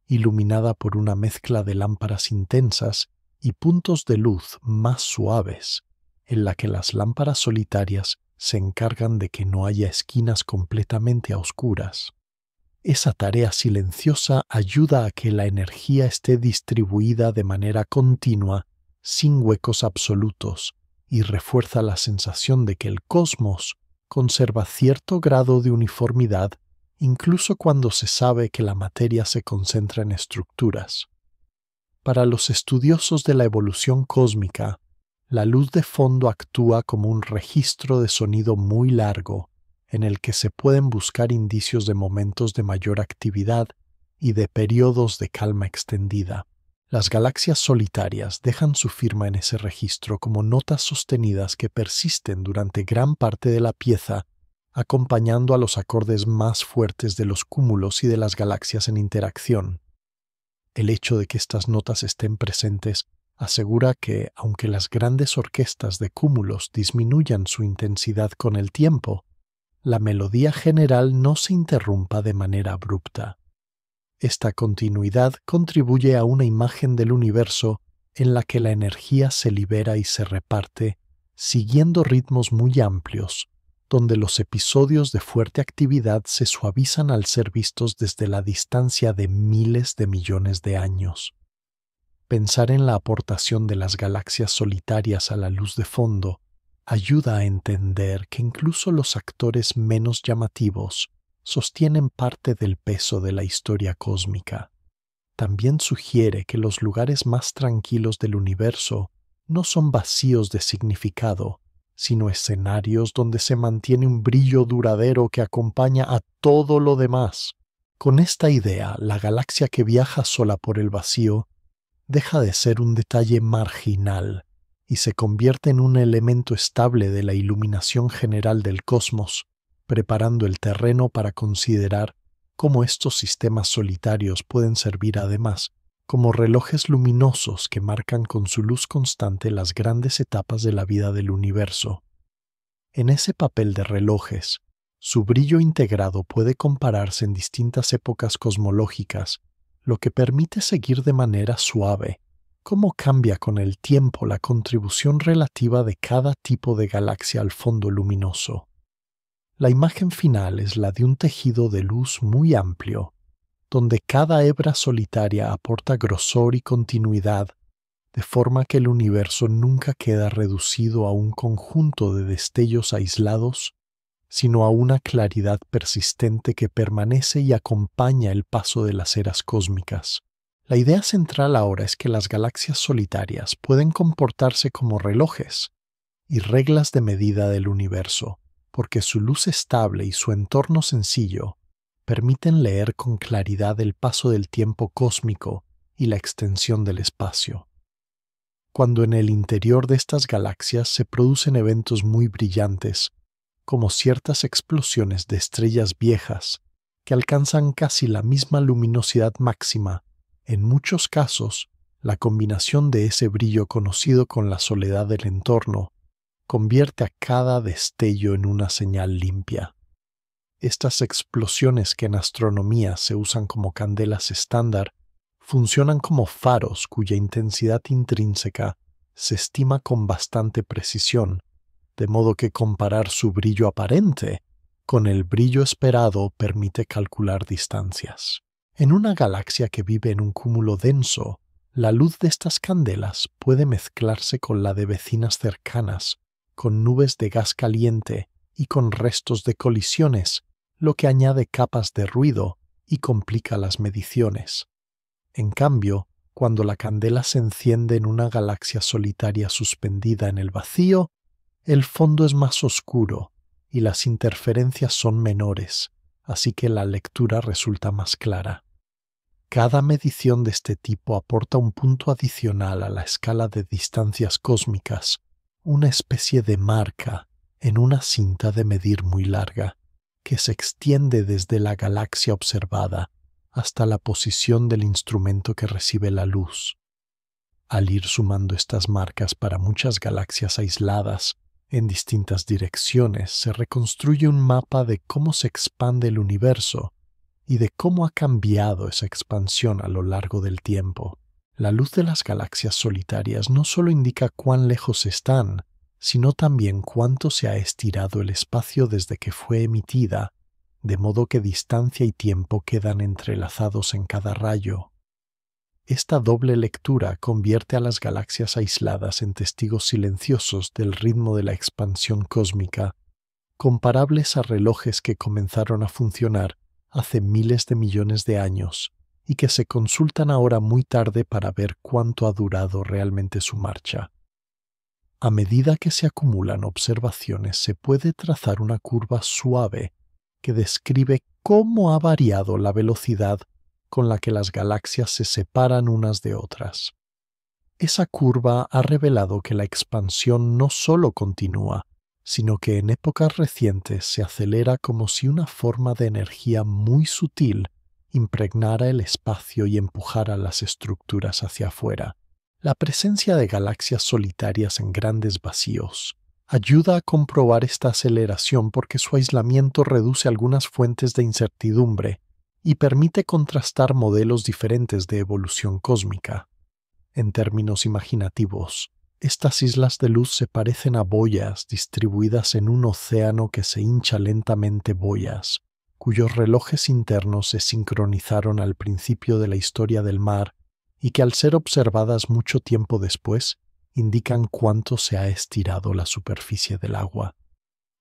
iluminada por una mezcla de lámparas intensas y puntos de luz más suaves, en la que las lámparas solitarias se encargan de que no haya esquinas completamente a oscuras. Esa tarea silenciosa ayuda a que la energía esté distribuida de manera continua, sin huecos absolutos, y refuerza la sensación de que el cosmos conserva cierto grado de uniformidad incluso cuando se sabe que la materia se concentra en estructuras. Para los estudiosos de la evolución cósmica, la luz de fondo actúa como un registro de sonido muy largo, en el que se pueden buscar indicios de momentos de mayor actividad y de periodos de calma extendida. Las galaxias solitarias dejan su firma en ese registro como notas sostenidas que persisten durante gran parte de la pieza, acompañando a los acordes más fuertes de los cúmulos y de las galaxias en interacción. El hecho de que estas notas estén presentes asegura que, aunque las grandes orquestas de cúmulos disminuyan su intensidad con el tiempo, la melodía general no se interrumpa de manera abrupta. Esta continuidad contribuye a una imagen del universo en la que la energía se libera y se reparte, siguiendo ritmos muy amplios, donde los episodios de fuerte actividad se suavizan al ser vistos desde la distancia de miles de millones de años. Pensar en la aportación de las galaxias solitarias a la luz de fondo ayuda a entender que incluso los actores menos llamativos sostienen parte del peso de la historia cósmica. También sugiere que los lugares más tranquilos del universo no son vacíos de significado, sino escenarios donde se mantiene un brillo duradero que acompaña a todo lo demás. Con esta idea, la galaxia que viaja sola por el vacío deja de ser un detalle marginal y se convierte en un elemento estable de la iluminación general del cosmos, preparando el terreno para considerar cómo estos sistemas solitarios pueden servir además como relojes luminosos que marcan con su luz constante las grandes etapas de la vida del universo. En ese papel de relojes, su brillo integrado puede compararse en distintas épocas cosmológicas, lo que permite seguir de manera suave cómo cambia con el tiempo la contribución relativa de cada tipo de galaxia al fondo luminoso. La imagen final es la de un tejido de luz muy amplio, donde cada hebra solitaria aporta grosor y continuidad, de forma que el universo nunca queda reducido a un conjunto de destellos aislados, sino a una claridad persistente que permanece y acompaña el paso de las eras cósmicas. La idea central ahora es que las galaxias solitarias pueden comportarse como relojes y reglas de medida del universo, porque su luz estable y su entorno sencillo permiten leer con claridad el paso del tiempo cósmico y la extensión del espacio. Cuando en el interior de estas galaxias se producen eventos muy brillantes, como ciertas explosiones de estrellas viejas que alcanzan casi la misma luminosidad máxima, en muchos casos, la combinación de ese brillo conocido con la soledad del entorno convierte a cada destello en una señal limpia. Estas explosiones que en astronomía se usan como candelas estándar funcionan como faros cuya intensidad intrínseca se estima con bastante precisión, de modo que comparar su brillo aparente con el brillo esperado permite calcular distancias. En una galaxia que vive en un cúmulo denso, la luz de estas candelas puede mezclarse con la de vecinas cercanas, con nubes de gas caliente y con restos de colisiones, lo que añade capas de ruido y complica las mediciones. En cambio, cuando la candela se enciende en una galaxia solitaria suspendida en el vacío, el fondo es más oscuro y las interferencias son menores, así que la lectura resulta más clara. Cada medición de este tipo aporta un punto adicional a la escala de distancias cósmicas, una especie de marca en una cinta de medir muy larga. que se extiende desde la galaxia observada hasta la posición del instrumento que recibe la luz. Al ir sumando estas marcas para muchas galaxias aisladas en distintas direcciones, se reconstruye un mapa de cómo se expande el universo y de cómo ha cambiado esa expansión a lo largo del tiempo. La luz de las galaxias solitarias no solo indica cuán lejos están, sino también cuánto se ha estirado el espacio desde que fue emitida, de modo que distancia y tiempo quedan entrelazados en cada rayo. Esta doble lectura convierte a las galaxias aisladas en testigos silenciosos del ritmo de la expansión cósmica, comparables a relojes que comenzaron a funcionar hace miles de millones de años y que se consultan ahora muy tarde para ver cuánto ha durado realmente su marcha. A medida que se acumulan observaciones, se puede trazar una curva suave que describe cómo ha variado la velocidad con la que las galaxias se separan unas de otras. Esa curva ha revelado que la expansión no solo continúa, sino que en épocas recientes se acelera como si una forma de energía muy sutil impregnara el espacio y empujara las estructuras hacia afuera. La presencia de galaxias solitarias en grandes vacíos ayuda a comprobar esta aceleración porque su aislamiento reduce algunas fuentes de incertidumbre y permite contrastar modelos diferentes de evolución cósmica. En términos imaginativos, estas islas de luz se parecen a boyas distribuidas en un océano que se hincha lentamente, boyas cuyos relojes internos se sincronizaron al principio de la historia del mar y que al ser observadas mucho tiempo después, indican cuánto se ha estirado la superficie del agua.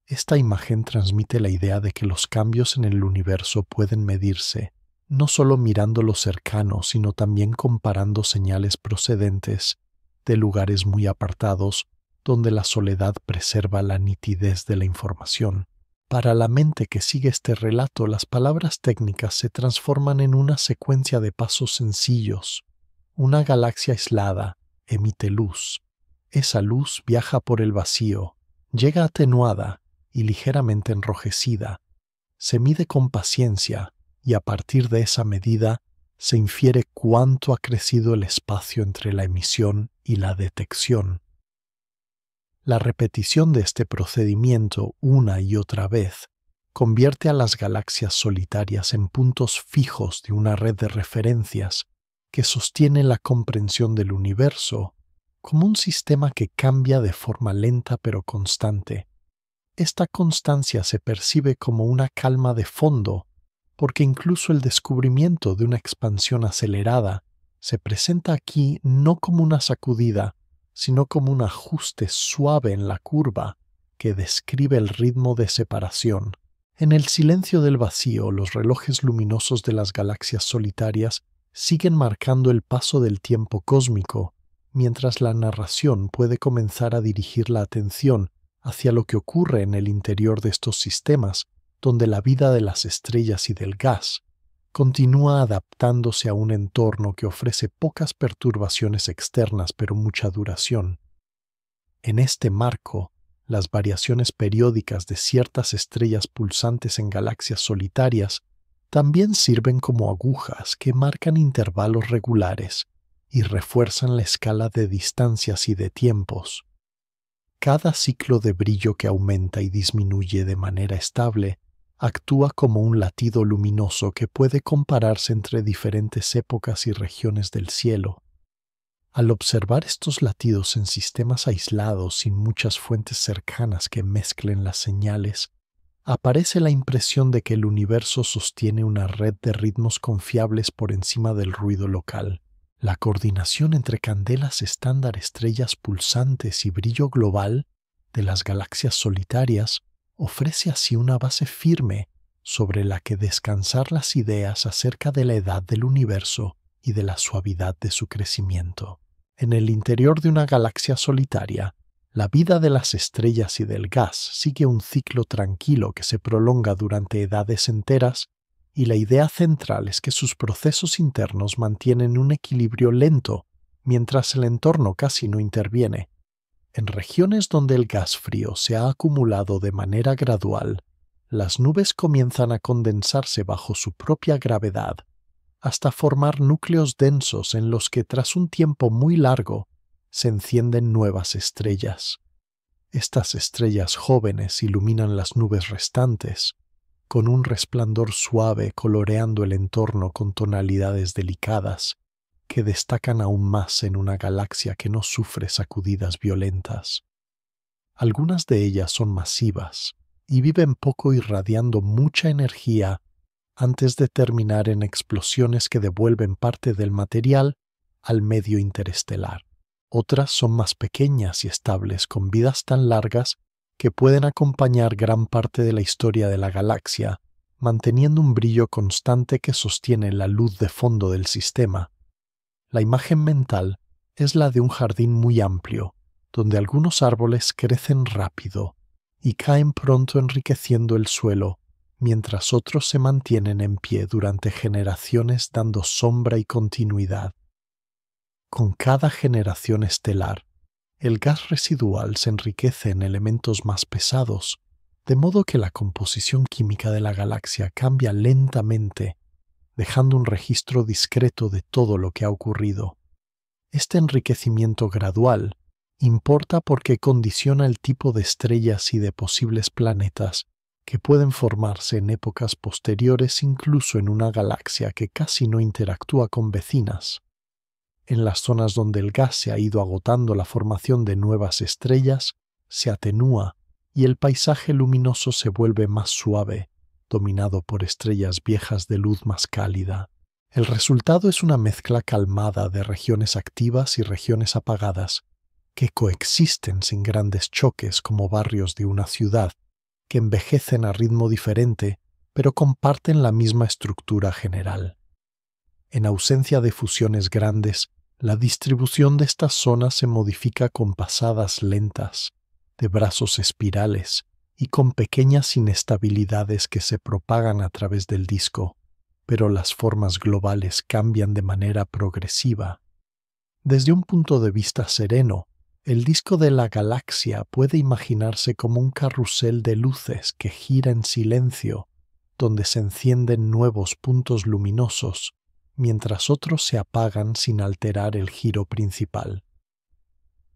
Esta imagen transmite la idea de que los cambios en el universo pueden medirse, no solo mirando lo cercano, sino también comparando señales procedentes de lugares muy apartados donde la soledad preserva la nitidez de la información. Para la mente que sigue este relato, las palabras técnicas se transforman en una secuencia de pasos sencillos. Una galaxia aislada emite luz. Esa luz viaja por el vacío, llega atenuada y ligeramente enrojecida. Se mide con paciencia y a partir de esa medida se infiere cuánto ha crecido el espacio entre la emisión y la detección. La repetición de este procedimiento una y otra vez convierte a las galaxias solitarias en puntos fijos de una red de referencias que sostiene la comprensión del universo como un sistema que cambia de forma lenta pero constante. Esta constancia se percibe como una calma de fondo, porque incluso el descubrimiento de una expansión acelerada se presenta aquí no como una sacudida, sino como un ajuste suave en la curva que describe el ritmo de separación. En el silencio del vacío, los relojes luminosos de las galaxias solitarias siguen marcando el paso del tiempo cósmico, mientras la narración puede comenzar a dirigir la atención hacia lo que ocurre en el interior de estos sistemas, donde la vida de las estrellas y del gas continúa adaptándose a un entorno que ofrece pocas perturbaciones externas pero mucha duración. En este marco, las variaciones periódicas de ciertas estrellas pulsantes en galaxias solitarias también sirven como agujas que marcan intervalos regulares y refuerzan la escala de distancias y de tiempos. Cada ciclo de brillo que aumenta y disminuye de manera estable actúa como un latido luminoso que puede compararse entre diferentes épocas y regiones del cielo. Al observar estos latidos en sistemas aislados sin muchas fuentes cercanas que mezclen las señales, aparece la impresión de que el universo sostiene una red de ritmos confiables por encima del ruido local. La coordinación entre candelas estándar, estrellas pulsantes y brillo global de las galaxias solitarias ofrece así una base firme sobre la que descansar las ideas acerca de la edad del universo y de la suavidad de su crecimiento. En el interior de una galaxia solitaria, la vida de las estrellas y del gas sigue un ciclo tranquilo que se prolonga durante edades enteras, y la idea central es que sus procesos internos mantienen un equilibrio lento mientras el entorno casi no interviene. En regiones donde el gas frío se ha acumulado de manera gradual, las nubes comienzan a condensarse bajo su propia gravedad, hasta formar núcleos densos en los que tras un tiempo muy largo se encienden nuevas estrellas. Estas estrellas jóvenes iluminan las nubes restantes, con un resplandor suave coloreando el entorno con tonalidades delicadas, que destacan aún más en una galaxia que no sufre sacudidas violentas. Algunas de ellas son masivas y viven poco irradiando mucha energía antes de terminar en explosiones que devuelven parte del material al medio interestelar. Otras son más pequeñas y estables, con vidas tan largas que pueden acompañar gran parte de la historia de la galaxia, manteniendo un brillo constante que sostiene la luz de fondo del sistema. La imagen mental es la de un jardín muy amplio, donde algunos árboles crecen rápido y caen pronto enriqueciendo el suelo, mientras otros se mantienen en pie durante generaciones dando sombra y continuidad. Con cada generación estelar, el gas residual se enriquece en elementos más pesados, de modo que la composición química de la galaxia cambia lentamente, dejando un registro discreto de todo lo que ha ocurrido. Este enriquecimiento gradual importa porque condiciona el tipo de estrellas y de posibles planetas que pueden formarse en épocas posteriores incluso en una galaxia que casi no interactúa con vecinas. En las zonas donde el gas se ha ido agotando, la formación de nuevas estrellas se atenúa y el paisaje luminoso se vuelve más suave, dominado por estrellas viejas de luz más cálida. El resultado es una mezcla calmada de regiones activas y regiones apagadas, que coexisten sin grandes choques como barrios de una ciudad, que envejecen a ritmo diferente, pero comparten la misma estructura general. En ausencia de fusiones grandes, la distribución de estas zonas se modifica con pasadas lentas, de brazos espirales y con pequeñas inestabilidades que se propagan a través del disco, pero las formas globales cambian de manera progresiva. Desde un punto de vista sereno, el disco de la galaxia puede imaginarse como un carrusel de luces que gira en silencio, donde se encienden nuevos puntos luminosos, mientras otros se apagan sin alterar el giro principal.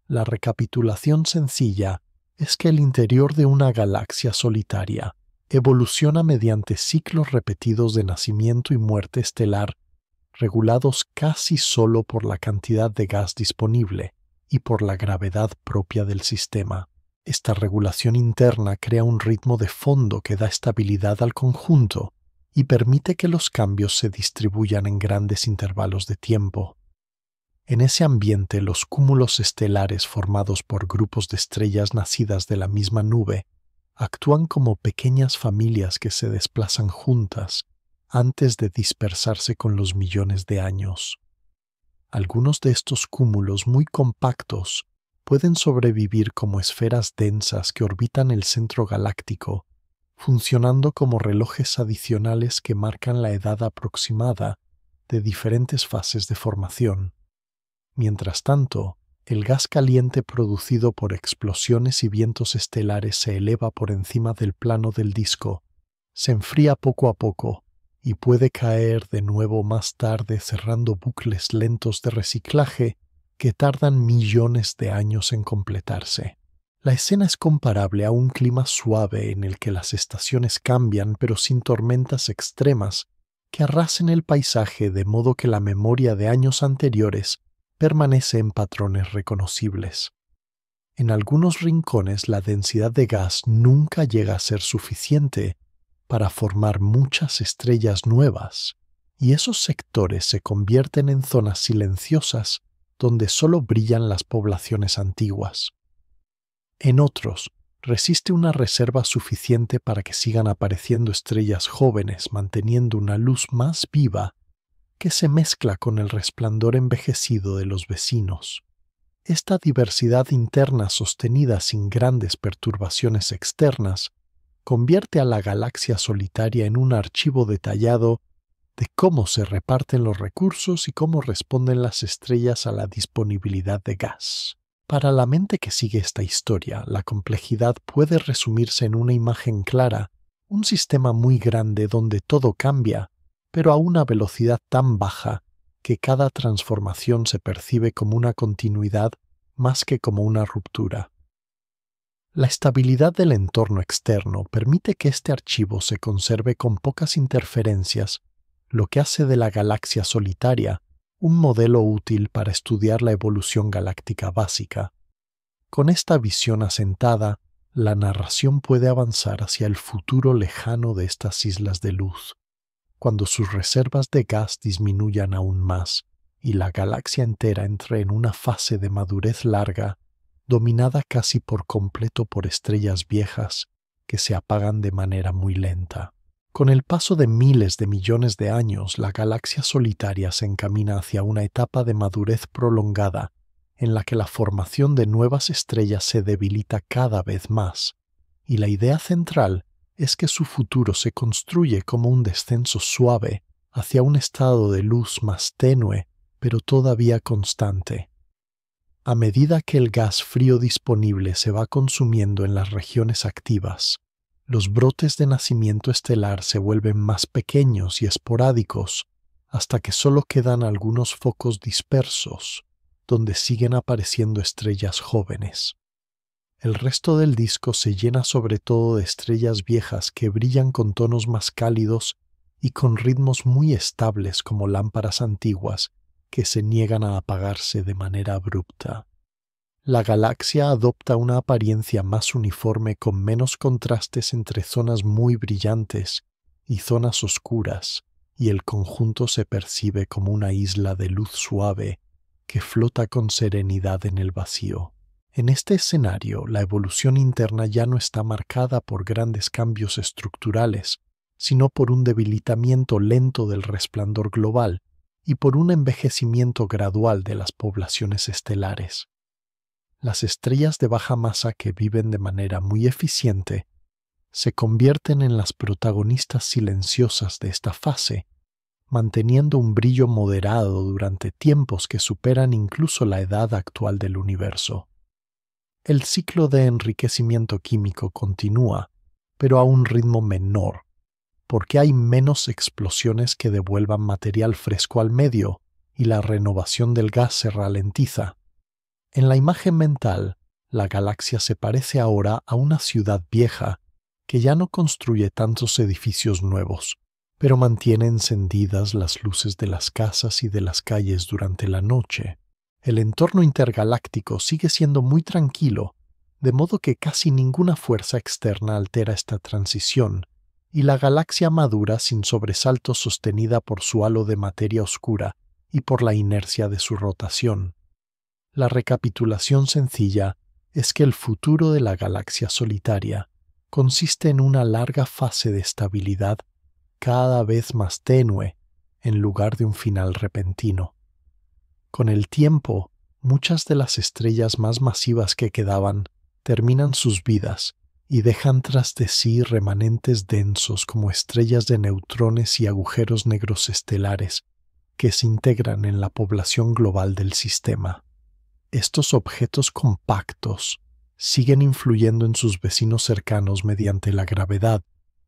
La recapitulación sencilla es que el interior de una galaxia solitaria evoluciona mediante ciclos repetidos de nacimiento y muerte estelar, regulados casi solo por la cantidad de gas disponible y por la gravedad propia del sistema. Esta regulación interna crea un ritmo de fondo que da estabilidad al conjunto y permite que los cambios se distribuyan en grandes intervalos de tiempo. En ese ambiente, los cúmulos estelares formados por grupos de estrellas nacidas de la misma nube actúan como pequeñas familias que se desplazan juntas antes de dispersarse con los millones de años. Algunos de estos cúmulos muy compactos pueden sobrevivir como esferas densas que orbitan el centro galáctico, funcionando como relojes adicionales que marcan la edad aproximada de diferentes fases de formación. Mientras tanto, el gas caliente producido por explosiones y vientos estelares se eleva por encima del plano del disco, se enfría poco a poco y puede caer de nuevo más tarde cerrando bucles lentos de reciclaje que tardan millones de años en completarse. La escena es comparable a un clima suave en el que las estaciones cambian pero sin tormentas extremas que arrasen el paisaje de modo que la memoria de años anteriores permanece en patrones reconocibles. En algunos rincones la densidad de gas nunca llega a ser suficiente para formar muchas estrellas nuevas, y esos sectores se convierten en zonas silenciosas donde solo brillan las poblaciones antiguas. En otros, resiste una reserva suficiente para que sigan apareciendo estrellas jóvenes manteniendo una luz más viva que se mezcla con el resplandor envejecido de los vecinos. Esta diversidad interna sostenida sin grandes perturbaciones externas convierte a la galaxia solitaria en un archivo detallado de cómo se reparten los recursos y cómo responden las estrellas a la disponibilidad de gas. Para la mente que sigue esta historia, la complejidad puede resumirse en una imagen clara un sistema muy grande donde todo cambia, pero a una velocidad tan baja que cada transformación se percibe como una continuidad más que como una ruptura. La estabilidad del entorno externo permite que este archivo se conserve con pocas interferencias, lo que hace de la galaxia solitaria un modelo útil para estudiar la evolución galáctica básica. Con esta visión asentada, la narración puede avanzar hacia el futuro lejano de estas islas de luz, cuando sus reservas de gas disminuyan aún más y la galaxia entera entre en una fase de madurez larga, dominada casi por completo por estrellas viejas que se apagan de manera muy lenta. Con el paso de miles de millones de años, la galaxia solitaria se encamina hacia una etapa de madurez prolongada en la que la formación de nuevas estrellas se debilita cada vez más, y la idea central es que su futuro se construye como un descenso suave hacia un estado de luz más tenue, pero todavía constante. A medida que el gas frío disponible se va consumiendo en las regiones activas, los brotes de nacimiento estelar se vuelven más pequeños y esporádicos hasta que solo quedan algunos focos dispersos, donde siguen apareciendo estrellas jóvenes. El resto del disco se llena sobre todo de estrellas viejas que brillan con tonos más cálidos y con ritmos muy estables como lámparas antiguas que se niegan a apagarse de manera abrupta. La galaxia adopta una apariencia más uniforme con menos contrastes entre zonas muy brillantes y zonas oscuras, y el conjunto se percibe como una isla de luz suave que flota con serenidad en el vacío. En este escenario, la evolución interna ya no está marcada por grandes cambios estructurales, sino por un debilitamiento lento del resplandor global y por un envejecimiento gradual de las poblaciones estelares. Las estrellas de baja masa que viven de manera muy eficiente se convierten en las protagonistas silenciosas de esta fase, manteniendo un brillo moderado durante tiempos que superan incluso la edad actual del universo. El ciclo de enriquecimiento químico continúa, pero a un ritmo menor, porque hay menos explosiones que devuelvan material fresco al medio y la renovación del gas se ralentiza. En la imagen mental, la galaxia se parece ahora a una ciudad vieja que ya no construye tantos edificios nuevos, pero mantiene encendidas las luces de las casas y de las calles durante la noche. El entorno intergaláctico sigue siendo muy tranquilo, de modo que casi ninguna fuerza externa altera esta transición, y la galaxia madura sin sobresaltos sostenida por su halo de materia oscura y por la inercia de su rotación. La recapitulación sencilla es que el futuro de la galaxia solitaria consiste en una larga fase de estabilidad cada vez más tenue en lugar de un final repentino. Con el tiempo, muchas de las estrellas más masivas que quedaban terminan sus vidas y dejan tras de sí remanentes densos como estrellas de neutrones y agujeros negros estelares que se integran en la población global del sistema. Estos objetos compactos siguen influyendo en sus vecinos cercanos mediante la gravedad,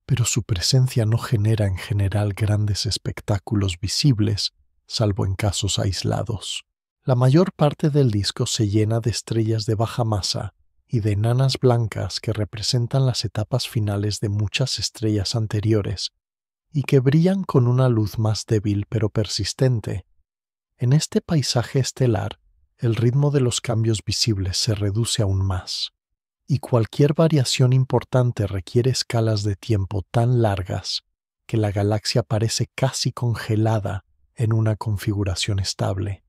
pero su presencia no genera en general grandes espectáculos visibles, salvo en casos aislados. La mayor parte del disco se llena de estrellas de baja masa y de enanas blancas que representan las etapas finales de muchas estrellas anteriores y que brillan con una luz más débil pero persistente. En este paisaje estelar, el ritmo de los cambios visibles se reduce aún más, y cualquier variación importante requiere escalas de tiempo tan largas que la galaxia parece casi congelada en una configuración estable.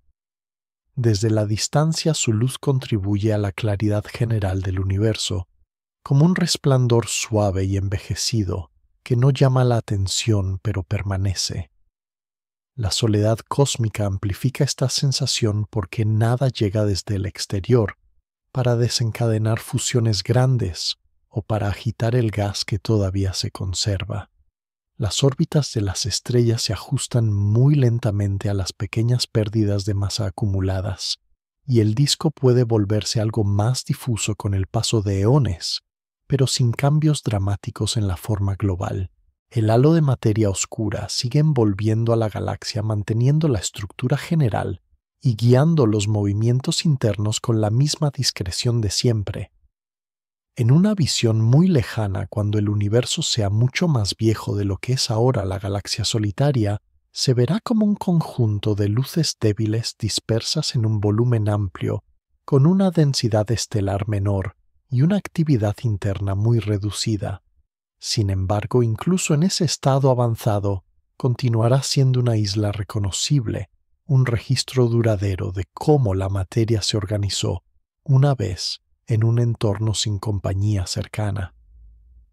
Desde la distancia su luz contribuye a la claridad general del universo, como un resplandor suave y envejecido que no llama la atención pero permanece. La soledad cósmica amplifica esta sensación porque nada llega desde el exterior para desencadenar fusiones grandes o para agitar el gas que todavía se conserva. Las órbitas de las estrellas se ajustan muy lentamente a las pequeñas pérdidas de masa acumuladas, y el disco puede volverse algo más difuso con el paso de eones, pero sin cambios dramáticos en la forma global. El halo de materia oscura sigue envolviendo a la galaxia, manteniendo la estructura general y guiando los movimientos internos con la misma discreción de siempre. En una visión muy lejana, cuando el universo sea mucho más viejo de lo que es ahora la galaxia solitaria, se verá como un conjunto de luces débiles dispersas en un volumen amplio, con una densidad estelar menor y una actividad interna muy reducida. Sin embargo, incluso en ese estado avanzado, continuará siendo una isla reconocible, un registro duradero de cómo la materia se organizó una vez en un entorno sin compañía cercana.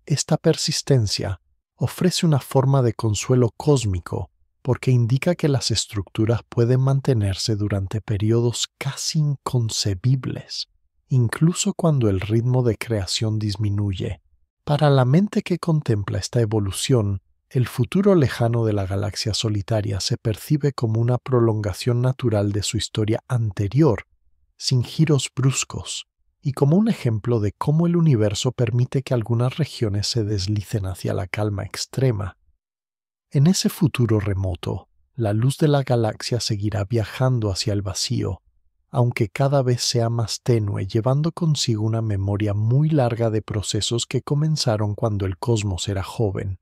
Esta persistencia ofrece una forma de consuelo cósmico porque indica que las estructuras pueden mantenerse durante periodos casi inconcebibles, incluso cuando el ritmo de creación disminuye. Para la mente que contempla esta evolución, el futuro lejano de la galaxia solitaria se percibe como una prolongación natural de su historia anterior, sin giros bruscos, y como un ejemplo de cómo el universo permite que algunas regiones se deslicen hacia la calma extrema. En ese futuro remoto, la luz de la galaxia seguirá viajando hacia el vacío, aunque cada vez sea más tenue, llevando consigo una memoria muy larga de procesos que comenzaron cuando el cosmos era joven.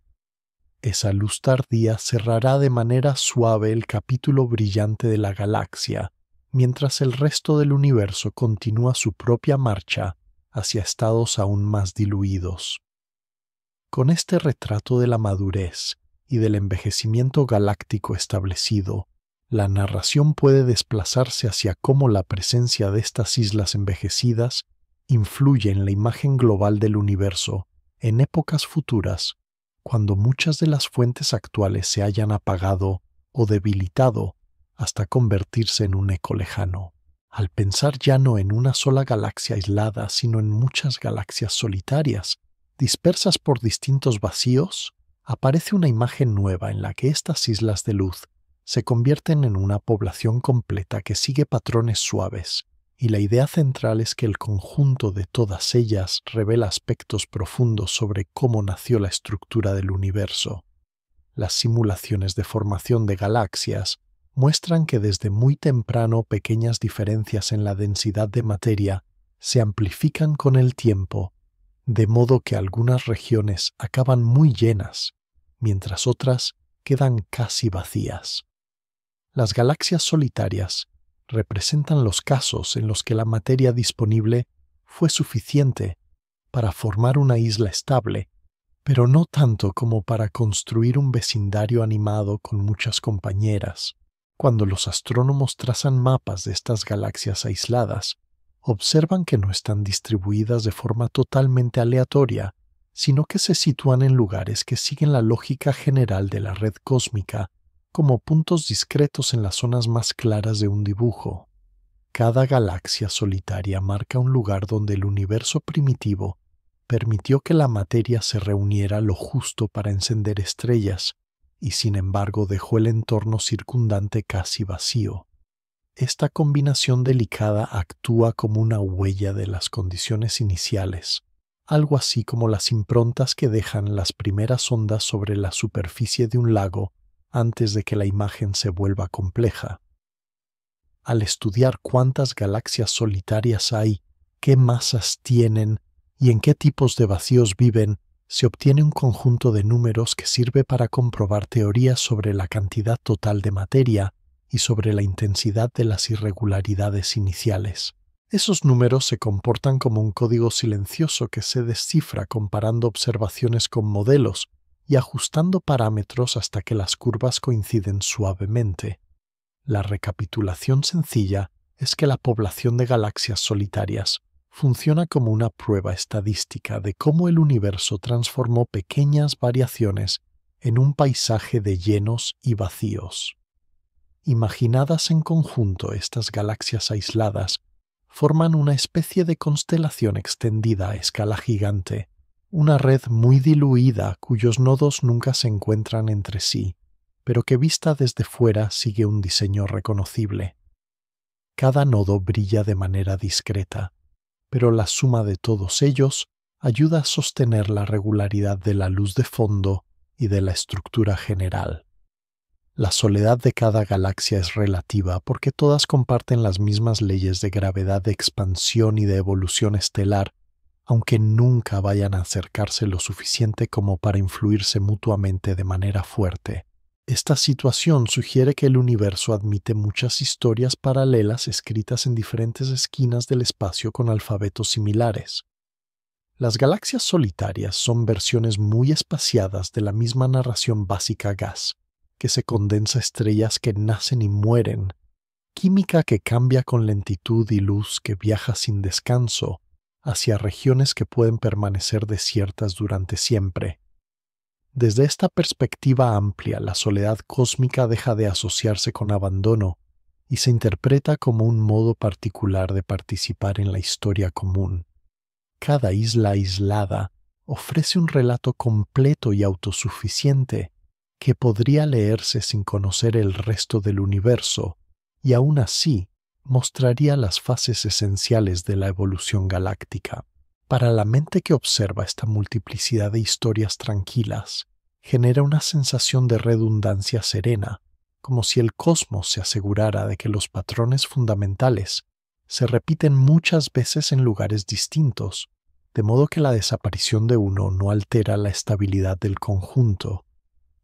Esa luz tardía cerrará de manera suave el capítulo brillante de la galaxia, mientras el resto del universo continúa su propia marcha hacia estados aún más diluidos. Con este retrato de la madurez y del envejecimiento galáctico establecido, la narración puede desplazarse hacia cómo la presencia de estas islas envejecidas influye en la imagen global del universo en épocas futuras, cuando muchas de las fuentes actuales se hayan apagado o debilitado hasta convertirse en un eco lejano. Al pensar ya no en una sola galaxia aislada, sino en muchas galaxias solitarias, dispersas por distintos vacíos, aparece una imagen nueva en la que estas islas de luz se convierten en una población completa que sigue patrones suaves, y la idea central es que el conjunto de todas ellas revela aspectos profundos sobre cómo nació la estructura del universo. Las simulaciones de formación de galaxias muestran que desde muy temprano pequeñas diferencias en la densidad de materia se amplifican con el tiempo, de modo que algunas regiones acaban muy llenas, mientras otras quedan casi vacías. Las galaxias solitarias representan los casos en los que la materia disponible fue suficiente para formar una isla estable, pero no tanto como para construir un vecindario animado con muchas compañeras. Cuando los astrónomos trazan mapas de estas galaxias aisladas, observan que no están distribuidas de forma totalmente aleatoria, sino que se sitúan en lugares que siguen la lógica general de la red cósmica, como puntos discretos en las zonas más claras de un dibujo. Cada galaxia solitaria marca un lugar donde el universo primitivo permitió que la materia se reuniera lo justo para encender estrellas, y sin embargo dejó el entorno circundante casi vacío. Esta combinación delicada actúa como una huella de las condiciones iniciales, algo así como las improntas que dejan las primeras ondas sobre la superficie de un lago antes de que la imagen se vuelva compleja. Al estudiar cuántas galaxias solitarias hay, qué masas tienen y en qué tipos de vacíos viven, se obtiene un conjunto de números que sirve para comprobar teorías sobre la cantidad total de materia y sobre la intensidad de las irregularidades iniciales. Esos números se comportan como un código silencioso que se descifra comparando observaciones con modelos y ajustando parámetros hasta que las curvas coinciden suavemente. La recapitulación sencilla es que la población de galaxias solitarias funciona como una prueba estadística de cómo el universo transformó pequeñas variaciones en un paisaje de llenos y vacíos. Imaginadas en conjunto, estas galaxias aisladas forman una especie de constelación extendida a escala gigante, una red muy diluida cuyos nodos nunca se encuentran entre sí, pero que vista desde fuera sigue un diseño reconocible. Cada nodo brilla de manera discreta, pero la suma de todos ellos ayuda a sostener la regularidad de la luz de fondo y de la estructura general. La soledad de cada galaxia es relativa porque todas comparten las mismas leyes de gravedad, de expansión y de evolución estelar, aunque nunca vayan a acercarse lo suficiente como para influirse mutuamente de manera fuerte. Esta situación sugiere que el universo admite muchas historias paralelas escritas en diferentes esquinas del espacio con alfabetos similares. Las galaxias solitarias son versiones muy espaciadas de la misma narración básica gas, que se condensa estrellas que nacen y mueren, química que cambia con lentitud y luz que viaja sin descanso hacia regiones que pueden permanecer desiertas durante siempre. Desde esta perspectiva amplia, la soledad cósmica deja de asociarse con abandono y se interpreta como un modo particular de participar en la historia común. Cada isla aislada ofrece un relato completo y autosuficiente que podría leerse sin conocer el resto del universo, y aún así mostraría las fases esenciales de la evolución galáctica. Para la mente que observa esta multiplicidad de historias tranquilas, genera una sensación de redundancia serena, como si el cosmos se asegurara de que los patrones fundamentales se repiten muchas veces en lugares distintos, de modo que la desaparición de uno no altera la estabilidad del conjunto.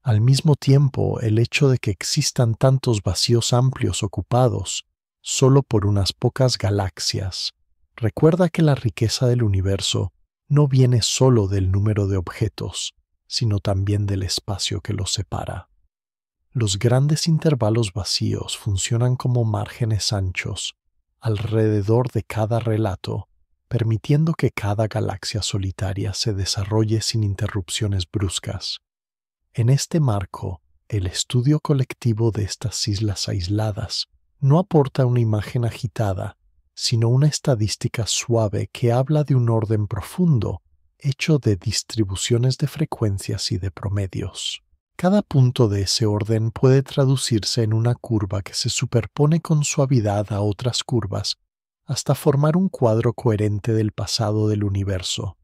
Al mismo tiempo, el hecho de que existan tantos vacíos amplios ocupados solo por unas pocas galaxias recuerda que la riqueza del universo no viene solo del número de objetos, sino también del espacio que los separa. Los grandes intervalos vacíos funcionan como márgenes anchos alrededor de cada relato, permitiendo que cada galaxia solitaria se desarrolle sin interrupciones bruscas. En este marco, el estudio colectivo de estas islas aisladas no aporta una imagen agitada, sino una estadística suave que habla de un orden profundo, hecho de distribuciones de frecuencias y de promedios. Cada punto de ese orden puede traducirse en una curva que se superpone con suavidad a otras curvas hasta formar un cuadro coherente del pasado del universo.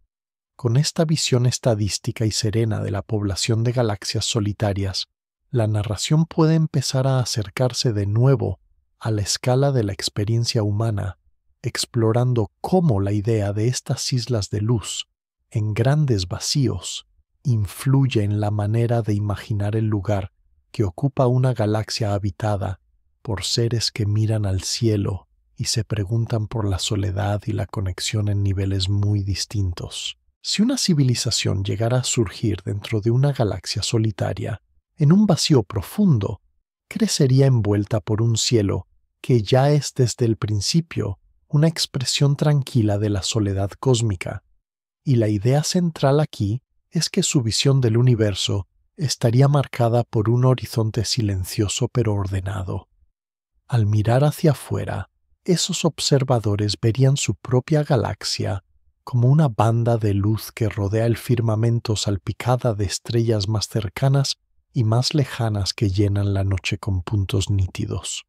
Con esta visión estadística y serena de la población de galaxias solitarias, la narración puede empezar a acercarse de nuevo a la escala de la experiencia humana, explorando cómo la idea de estas islas de luz, en grandes vacíos, influye en la manera de imaginar el lugar que ocupa una galaxia habitada por seres que miran al cielo y se preguntan por la soledad y la conexión en niveles muy distintos. Si una civilización llegara a surgir dentro de una galaxia solitaria, en un vacío profundo, crecería envuelta por un cielo que ya es desde el principio una expresión tranquila de la soledad cósmica, y la idea central aquí es que su visión del universo estaría marcada por un horizonte silencioso pero ordenado. Al mirar hacia afuera, esos observadores verían su propia galaxia como una banda de luz que rodea el firmamento salpicada de estrellas más cercanas y más lejanas que llenan la noche con puntos nítidos.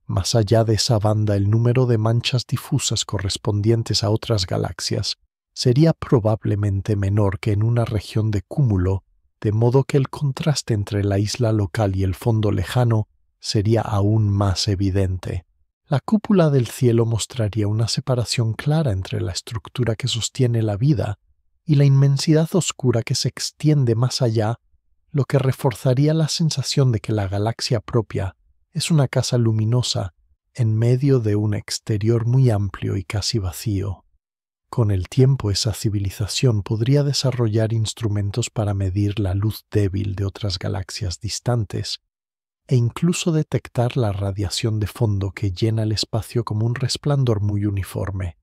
Más allá de esa banda, el número de manchas difusas correspondientes a otras galaxias sería probablemente menor que en una región de cúmulo, de modo que el contraste entre la isla local y el fondo lejano sería aún más evidente. La cúpula del cielo mostraría una separación clara entre la estructura que sostiene la vida y la inmensidad oscura que se extiende más allá, lo que reforzaría la sensación de que la galaxia propia es una casa luminosa en medio de un exterior muy amplio y casi vacío. Con el tiempo, esa civilización podría desarrollar instrumentos para medir la luz débil de otras galaxias distantes e incluso detectar la radiación de fondo que llena el espacio como un resplandor muy uniforme.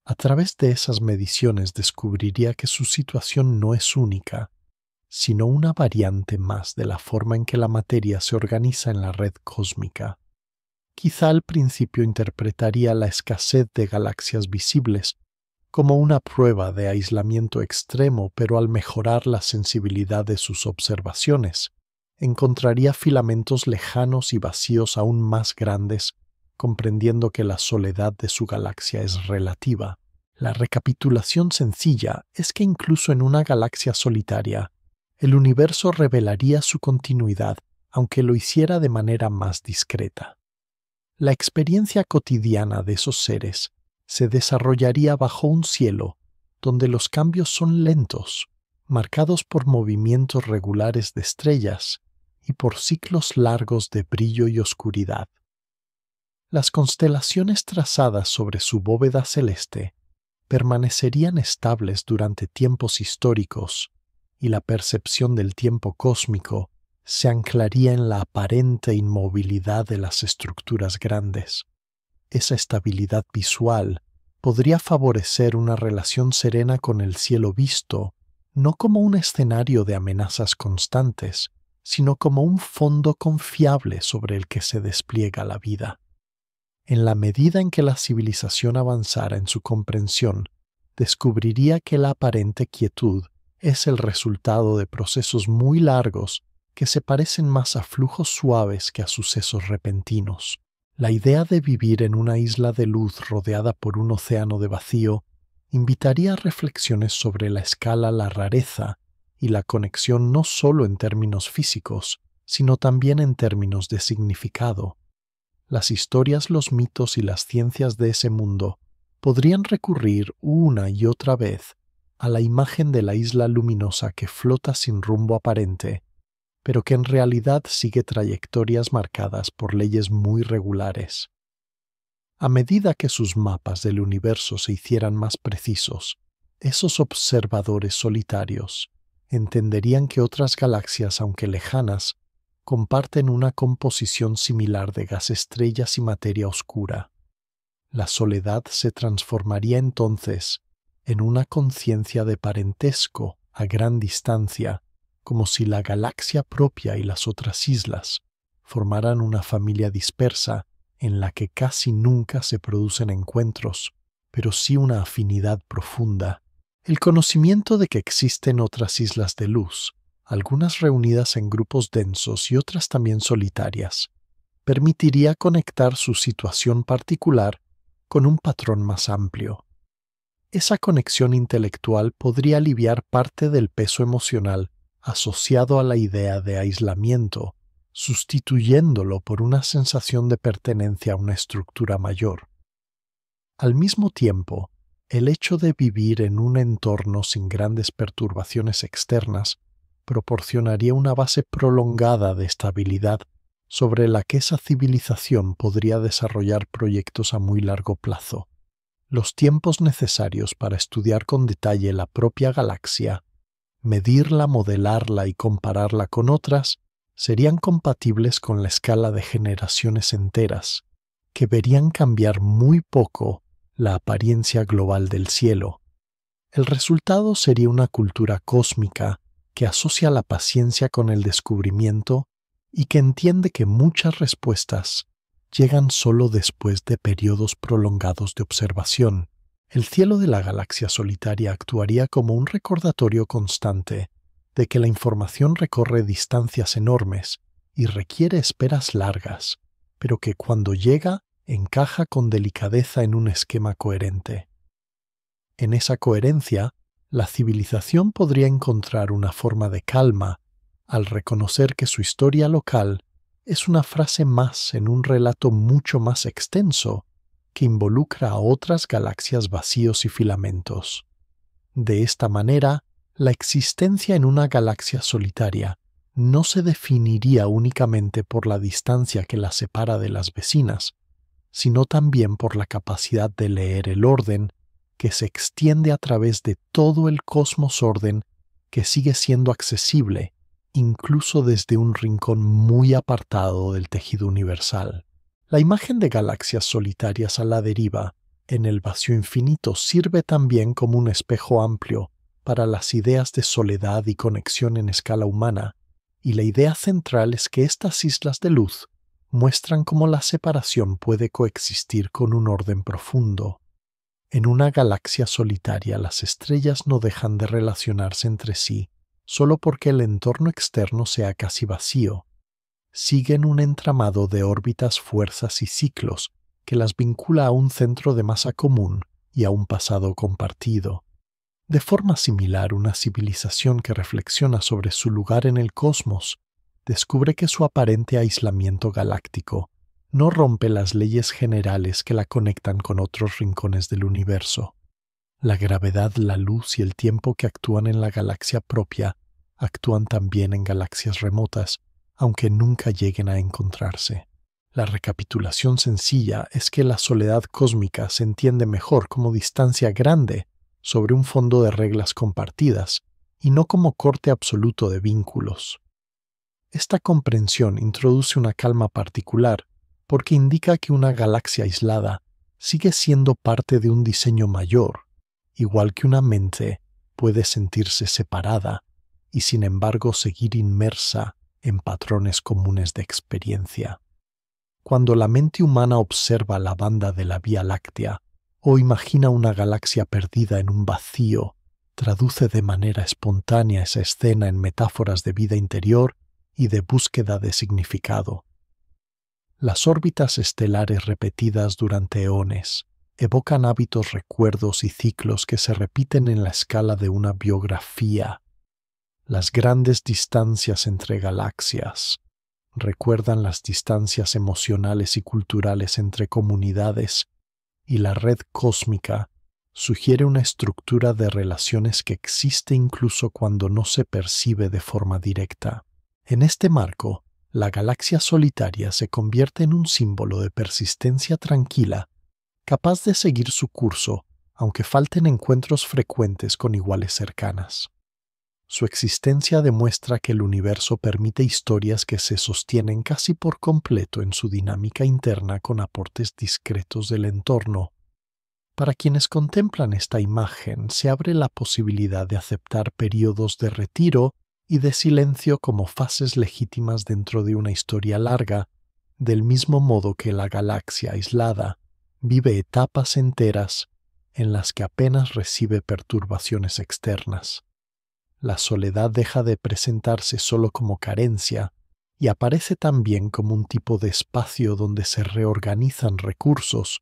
A través de esas mediciones descubriría que su situación no es única, sino una variante más de la forma en que la materia se organiza en la red cósmica. Quizá al principio interpretaría la escasez de galaxias visibles como una prueba de aislamiento extremo, pero al mejorar la sensibilidad de sus observaciones, encontraría filamentos lejanos y vacíos aún más grandes, comprendiendo que la soledad de su galaxia es relativa. La recapitulación sencilla es que incluso en una galaxia solitaria, el universo revelaría su continuidad, aunque lo hiciera de manera más discreta. La experiencia cotidiana de esos seres se desarrollaría bajo un cielo donde los cambios son lentos, marcados por movimientos regulares de estrellas y por ciclos largos de brillo y oscuridad. Las constelaciones trazadas sobre su bóveda celeste permanecerían estables durante tiempos históricos, y la percepción del tiempo cósmico se anclaría en la aparente inmovilidad de las estructuras grandes. Esa estabilidad visual podría favorecer una relación serena con el cielo visto, no como un escenario de amenazas constantes, sino como un fondo confiable sobre el que se despliega la vida. En la medida en que la civilización avanzara en su comprensión, descubriría que la aparente quietud es el resultado de procesos muy largos que se parecen más a flujos suaves que a sucesos repentinos. La idea de vivir en una isla de luz rodeada por un océano de vacío invitaría a reflexiones sobre la escala, la rareza y la conexión no solo en términos físicos, sino también en términos de significado. Las historias, los mitos y las ciencias de ese mundo podrían recurrir una y otra vez a la imagen de la isla luminosa que flota sin rumbo aparente, pero que en realidad sigue trayectorias marcadas por leyes muy regulares. A medida que sus mapas del universo se hicieran más precisos, esos observadores solitarios entenderían que otras galaxias, aunque lejanas, comparten una composición similar de gas estrellas y materia oscura. La soledad se transformaría entonces en una conciencia de parentesco a gran distancia, como si la galaxia propia y las otras islas formaran una familia dispersa en la que casi nunca se producen encuentros, pero sí una afinidad profunda. El conocimiento de que existen otras islas de luz, algunas reunidas en grupos densos y otras también solitarias, permitiría conectar su situación particular con un patrón más amplio. Esa conexión intelectual podría aliviar parte del peso emocional asociado a la idea de aislamiento, sustituyéndolo por una sensación de pertenencia a una estructura mayor. Al mismo tiempo, el hecho de vivir en un entorno sin grandes perturbaciones externas proporcionaría una base prolongada de estabilidad sobre la que esa civilización podría desarrollar proyectos a muy largo plazo. Los tiempos necesarios para estudiar con detalle la propia galaxia, medirla, modelarla y compararla con otras, serían compatibles con la escala de generaciones enteras, que verían cambiar muy poco la apariencia global del cielo. El resultado sería una cultura cósmica que asocia la paciencia con el descubrimiento y que entiende que muchas respuestas llegan solo después de periodos prolongados de observación. El cielo de la galaxia solitaria actuaría como un recordatorio constante de que la información recorre distancias enormes y requiere esperas largas, pero que cuando llega encaja con delicadeza en un esquema coherente. En esa coherencia, la civilización podría encontrar una forma de calma al reconocer que su historia local es una frase más en un relato mucho más extenso que involucra a otras galaxias, vacíos y filamentos. De esta manera, la existencia en una galaxia solitaria no se definiría únicamente por la distancia que la separa de las vecinas, sino también por la capacidad de leer el orden que se extiende a través de todo el cosmos, orden que sigue siendo accesible, incluso desde un rincón muy apartado del tejido universal. La imagen de galaxias solitarias a la deriva en el vacío infinito sirve también como un espejo amplio para las ideas de soledad y conexión en escala humana, y la idea central es que estas islas de luz muestran cómo la separación puede coexistir con un orden profundo. En una galaxia solitaria las estrellas no dejan de relacionarse entre sí solo porque el entorno externo sea casi vacío. Siguen un entramado de órbitas, fuerzas y ciclos que las vincula a un centro de masa común y a un pasado compartido. De forma similar, una civilización que reflexiona sobre su lugar en el cosmos descubre que su aparente aislamiento galáctico no rompe las leyes generales que la conectan con otros rincones del universo. La gravedad, la luz y el tiempo que actúan en la galaxia propia actúan también en galaxias remotas, aunque nunca lleguen a encontrarse. La recapitulación sencilla es que la soledad cósmica se entiende mejor como distancia grande sobre un fondo de reglas compartidas y no como corte absoluto de vínculos. Esta comprensión introduce una calma particular porque indica que una galaxia aislada sigue siendo parte de un diseño mayor, igual que una mente puede sentirse separada y sin embargo seguir inmersa en patrones comunes de experiencia. Cuando la mente humana observa la banda de la Vía Láctea o imagina una galaxia perdida en un vacío, traduce de manera espontánea esa escena en metáforas de vida interior y de búsqueda de significado. Las órbitas estelares repetidas durante eones evocan hábitos, recuerdos y ciclos que se repiten en la escala de una biografía. Las grandes distancias entre galaxias recuerdan las distancias emocionales y culturales entre comunidades, y la red cósmica sugiere una estructura de relaciones que existe incluso cuando no se percibe de forma directa. En este marco, la galaxia solitaria se convierte en un símbolo de persistencia tranquila, capaz de seguir su curso, aunque falten encuentros frecuentes con iguales cercanas. Su existencia demuestra que el universo permite historias que se sostienen casi por completo en su dinámica interna con aportes discretos del entorno. Para quienes contemplan esta imagen, se abre la posibilidad de aceptar periodos de retiro y de silencio como fases legítimas dentro de una historia larga, del mismo modo que la galaxia aislada vive etapas enteras en las que apenas recibe perturbaciones externas. La soledad deja de presentarse solo como carencia y aparece también como un tipo de espacio donde se reorganizan recursos,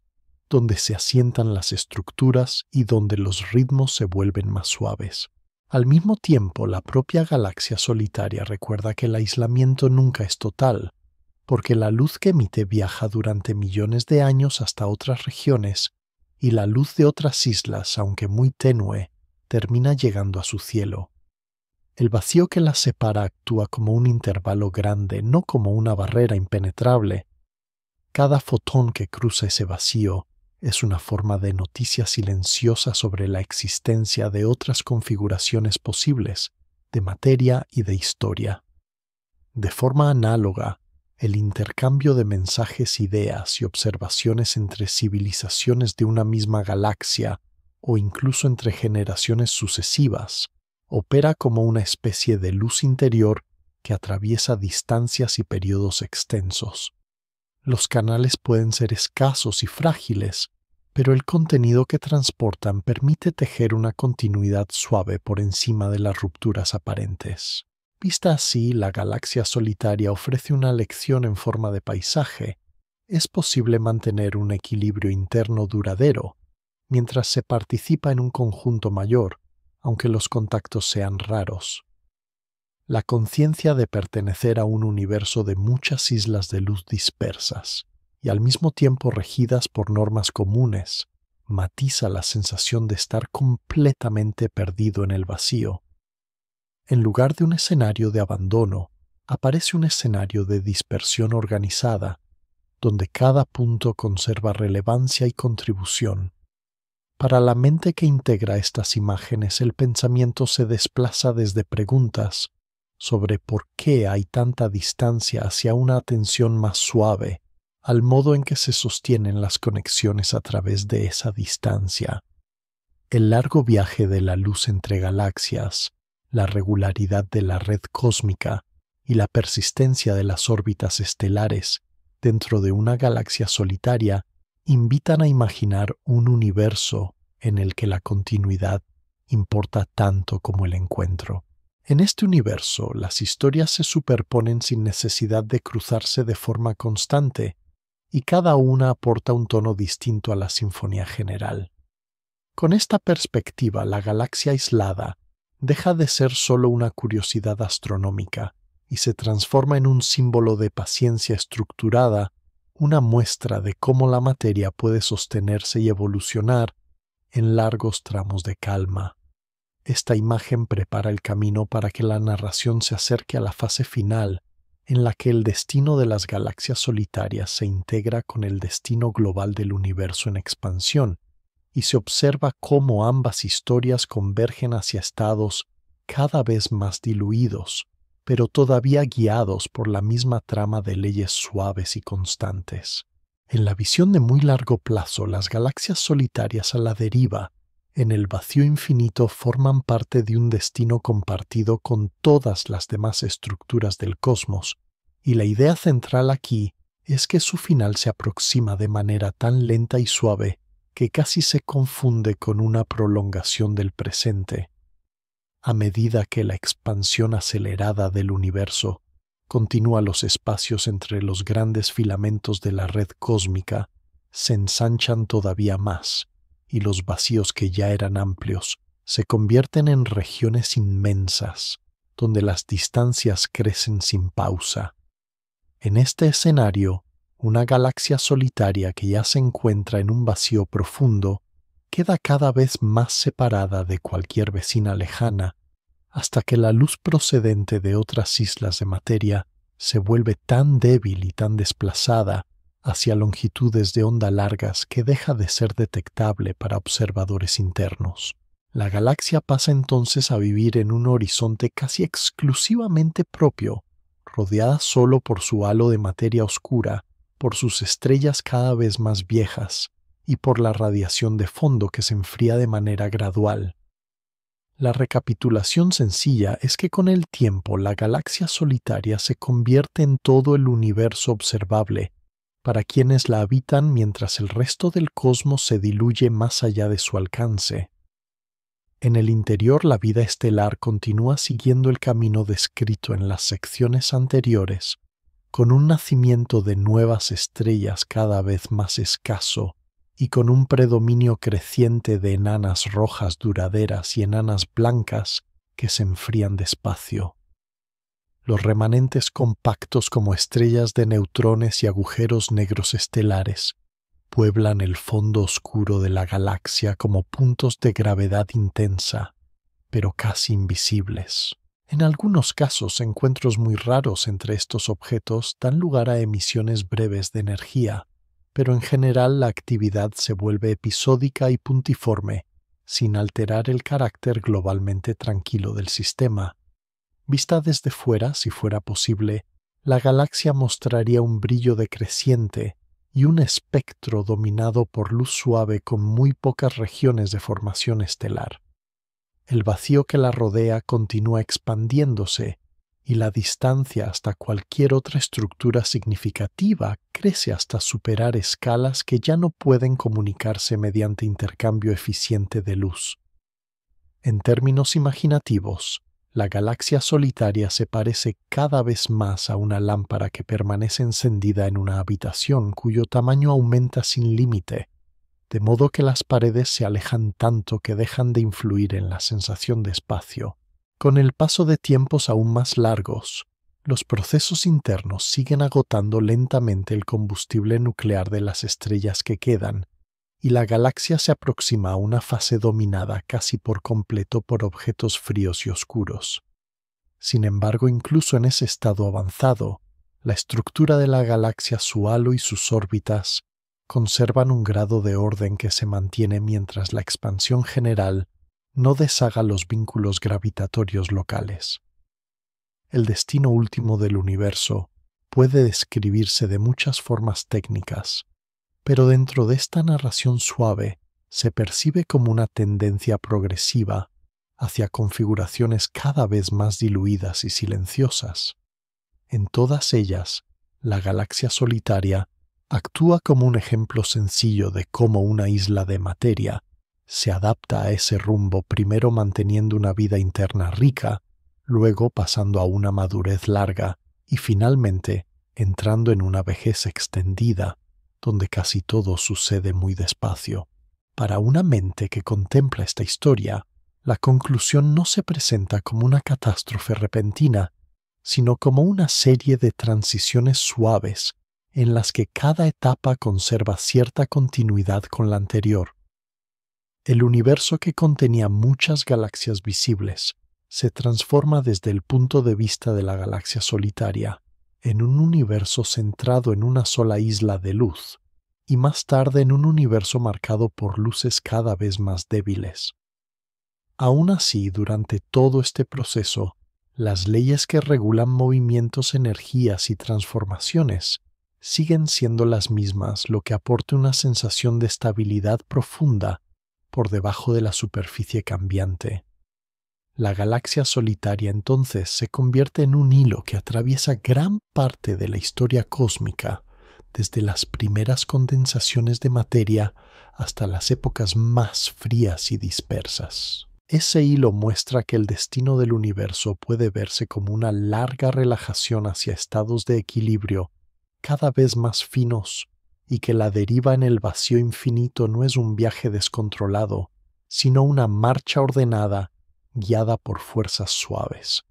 donde se asientan las estructuras y donde los ritmos se vuelven más suaves. Al mismo tiempo, la propia galaxia solitaria recuerda que el aislamiento nunca es total, porque la luz que emite viaja durante millones de años hasta otras regiones y la luz de otras islas, aunque muy tenue, termina llegando a su cielo. El vacío que las separa actúa como un intervalo grande, no como una barrera impenetrable. Cada fotón que cruza ese vacío es una forma de noticia silenciosa sobre la existencia de otras configuraciones posibles, de materia y de historia. De forma análoga, el intercambio de mensajes, ideas y observaciones entre civilizaciones de una misma galaxia o incluso entre generaciones sucesivas opera como una especie de luz interior que atraviesa distancias y periodos extensos. Los canales pueden ser escasos y frágiles, pero el contenido que transportan permite tejer una continuidad suave por encima de las rupturas aparentes. Vista así, la galaxia solitaria ofrece una lección en forma de paisaje. Es posible mantener un equilibrio interno duradero, mientras se participa en un conjunto mayor, aunque los contactos sean raros. La conciencia de pertenecer a un universo de muchas islas de luz dispersas y al mismo tiempo regidas por normas comunes matiza la sensación de estar completamente perdido en el vacío. En lugar de un escenario de abandono, aparece un escenario de dispersión organizada, donde cada punto conserva relevancia y contribución. Para la mente que integra estas imágenes, el pensamiento se desplaza desde preguntas sobre por qué hay tanta distancia hacia una atención más suave, al modo en que se sostienen las conexiones a través de esa distancia. El largo viaje de la luz entre galaxias, la regularidad de la red cósmica y la persistencia de las órbitas estelares dentro de una galaxia solitaria invitan a imaginar un universo en el que la continuidad importa tanto como el encuentro. En este universo, las historias se superponen sin necesidad de cruzarse de forma constante, y cada una aporta un tono distinto a la sinfonía general. Con esta perspectiva, la galaxia aislada deja de ser solo una curiosidad astronómica y se transforma en un símbolo de paciencia estructurada, una muestra de cómo la materia puede sostenerse y evolucionar en largos tramos de calma. Esta imagen prepara el camino para que la narración se acerque a la fase final, en la que el destino de las galaxias solitarias se integra con el destino global del universo en expansión, y se observa cómo ambas historias convergen hacia estados cada vez más diluidos, pero todavía guiados por la misma trama de leyes suaves y constantes. En la visión de muy largo plazo, las galaxias solitarias a la deriva, en el vacío infinito, forman parte de un destino compartido con todas las demás estructuras del cosmos, y la idea central aquí es que su final se aproxima de manera tan lenta y suave que casi se confunde con una prolongación del presente. A medida que la expansión acelerada del universo continúa, los espacios entre los grandes filamentos de la red cósmica se ensanchan todavía más, y los vacíos que ya eran amplios se convierten en regiones inmensas, donde las distancias crecen sin pausa. En este escenario, una galaxia solitaria que ya se encuentra en un vacío profundo queda cada vez más separada de cualquier vecina lejana, hasta que la luz procedente de otras islas de materia se vuelve tan débil y tan desplazada hacia longitudes de onda largas que deja de ser detectable para observadores internos. La galaxia pasa entonces a vivir en un horizonte casi exclusivamente propio, rodeada solo por su halo de materia oscura, por sus estrellas cada vez más viejas y por la radiación de fondo que se enfría de manera gradual. La recapitulación sencilla es que con el tiempo la galaxia solitaria se convierte en todo el universo observable para quienes la habitan, mientras el resto del cosmos se diluye más allá de su alcance. En el interior, la vida estelar continúa siguiendo el camino descrito en las secciones anteriores, con un nacimiento de nuevas estrellas cada vez más escaso y con un predominio creciente de enanas rojas duraderas y enanas blancas que se enfrían despacio. Los remanentes compactos como estrellas de neutrones y agujeros negros estelares pueblan el fondo oscuro de la galaxia como puntos de gravedad intensa, pero casi invisibles. En algunos casos, encuentros muy raros entre estos objetos dan lugar a emisiones breves de energía, pero en general la actividad se vuelve episódica y puntiforme, sin alterar el carácter globalmente tranquilo del sistema. Vista desde fuera, si fuera posible, la galaxia mostraría un brillo decreciente y un espectro dominado por luz suave con muy pocas regiones de formación estelar. El vacío que la rodea continúa expandiéndose y la distancia hasta cualquier otra estructura significativa crece hasta superar escalas que ya no pueden comunicarse mediante intercambio eficiente de luz. En términos imaginativos, la galaxia solitaria se parece cada vez más a una lámpara que permanece encendida en una habitación cuyo tamaño aumenta sin límite, de modo que las paredes se alejan tanto que dejan de influir en la sensación de espacio. Con el paso de tiempos aún más largos, los procesos internos siguen agotando lentamente el combustible nuclear de las estrellas que quedan, y la galaxia se aproxima a una fase dominada casi por completo por objetos fríos y oscuros. Sin embargo, incluso en ese estado avanzado, la estructura de la galaxia, su halo y sus órbitas conservan un grado de orden que se mantiene mientras la expansión general no deshaga los vínculos gravitatorios locales. El destino último del universo puede describirse de muchas formas técnicas, pero dentro de esta narración suave se percibe como una tendencia progresiva hacia configuraciones cada vez más diluidas y silenciosas. En todas ellas, la galaxia solitaria actúa como un ejemplo sencillo de cómo una isla de materia se adapta a ese rumbo, primero manteniendo una vida interna rica, luego pasando a una madurez larga y finalmente entrando en una vejez extendida, donde casi todo sucede muy despacio. Para una mente que contempla esta historia, la conclusión no se presenta como una catástrofe repentina, sino como una serie de transiciones suaves en las que cada etapa conserva cierta continuidad con la anterior. El universo, que contenía muchas galaxias visibles, se transforma desde el punto de vista de la galaxia solitaria en un universo centrado en una sola isla de luz, y más tarde en un universo marcado por luces cada vez más débiles. Aún así, durante todo este proceso, las leyes que regulan movimientos, energías y transformaciones siguen siendo las mismas, lo que aporta una sensación de estabilidad profunda por debajo de la superficie cambiante. La galaxia solitaria entonces se convierte en un hilo que atraviesa gran parte de la historia cósmica, desde las primeras condensaciones de materia hasta las épocas más frías y dispersas. Ese hilo muestra que el destino del universo puede verse como una larga relajación hacia estados de equilibrio cada vez más finos, y que la deriva en el vacío infinito no es un viaje descontrolado, sino una marcha ordenada guiada por fuerzas suaves.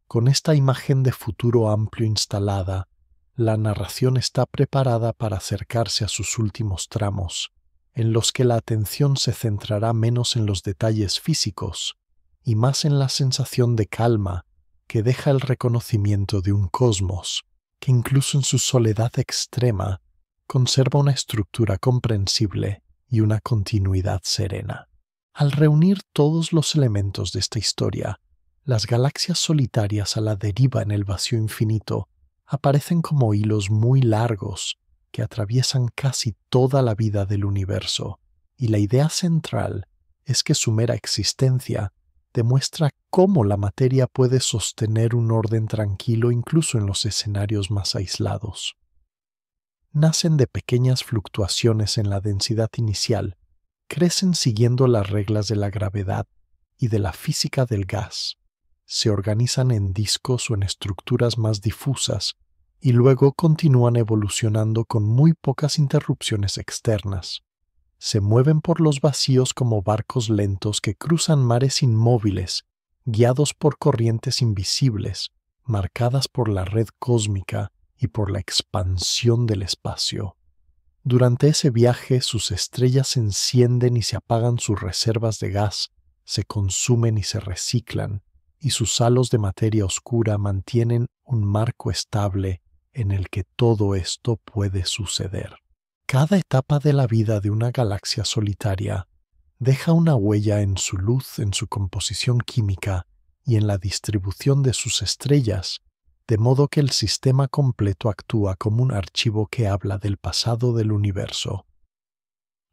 Con esta imagen de futuro amplio instalada, la narración está preparada para acercarse a sus últimos tramos, en los que la atención se centrará menos en los detalles físicos y más en la sensación de calma que deja el reconocimiento de un cosmos que incluso en su soledad extrema conserva una estructura comprensible y una continuidad serena. Al reunir todos los elementos de esta historia, las galaxias solitarias a la deriva en el vacío infinito aparecen como hilos muy largos que atraviesan casi toda la vida del universo, y la idea central es que su mera existencia demuestra cómo la materia puede sostener un orden tranquilo incluso en los escenarios más aislados. Nacen de pequeñas fluctuaciones en la densidad inicial, crecen siguiendo las reglas de la gravedad y de la física del gas, se organizan en discos o en estructuras más difusas y luego continúan evolucionando con muy pocas interrupciones externas. Se mueven por los vacíos como barcos lentos que cruzan mares inmóviles, guiados por corrientes invisibles, marcadas por la red cósmica y por la expansión del espacio. Durante ese viaje, sus estrellas se encienden y se apagan sus reservas de gas, se consumen y se reciclan, y sus halos de materia oscura mantienen un marco estable en el que todo esto puede suceder. Cada etapa de la vida de una galaxia solitaria deja una huella en su luz, en su composición química y en la distribución de sus estrellas, de modo que el sistema completo actúa como un archivo que habla del pasado del universo.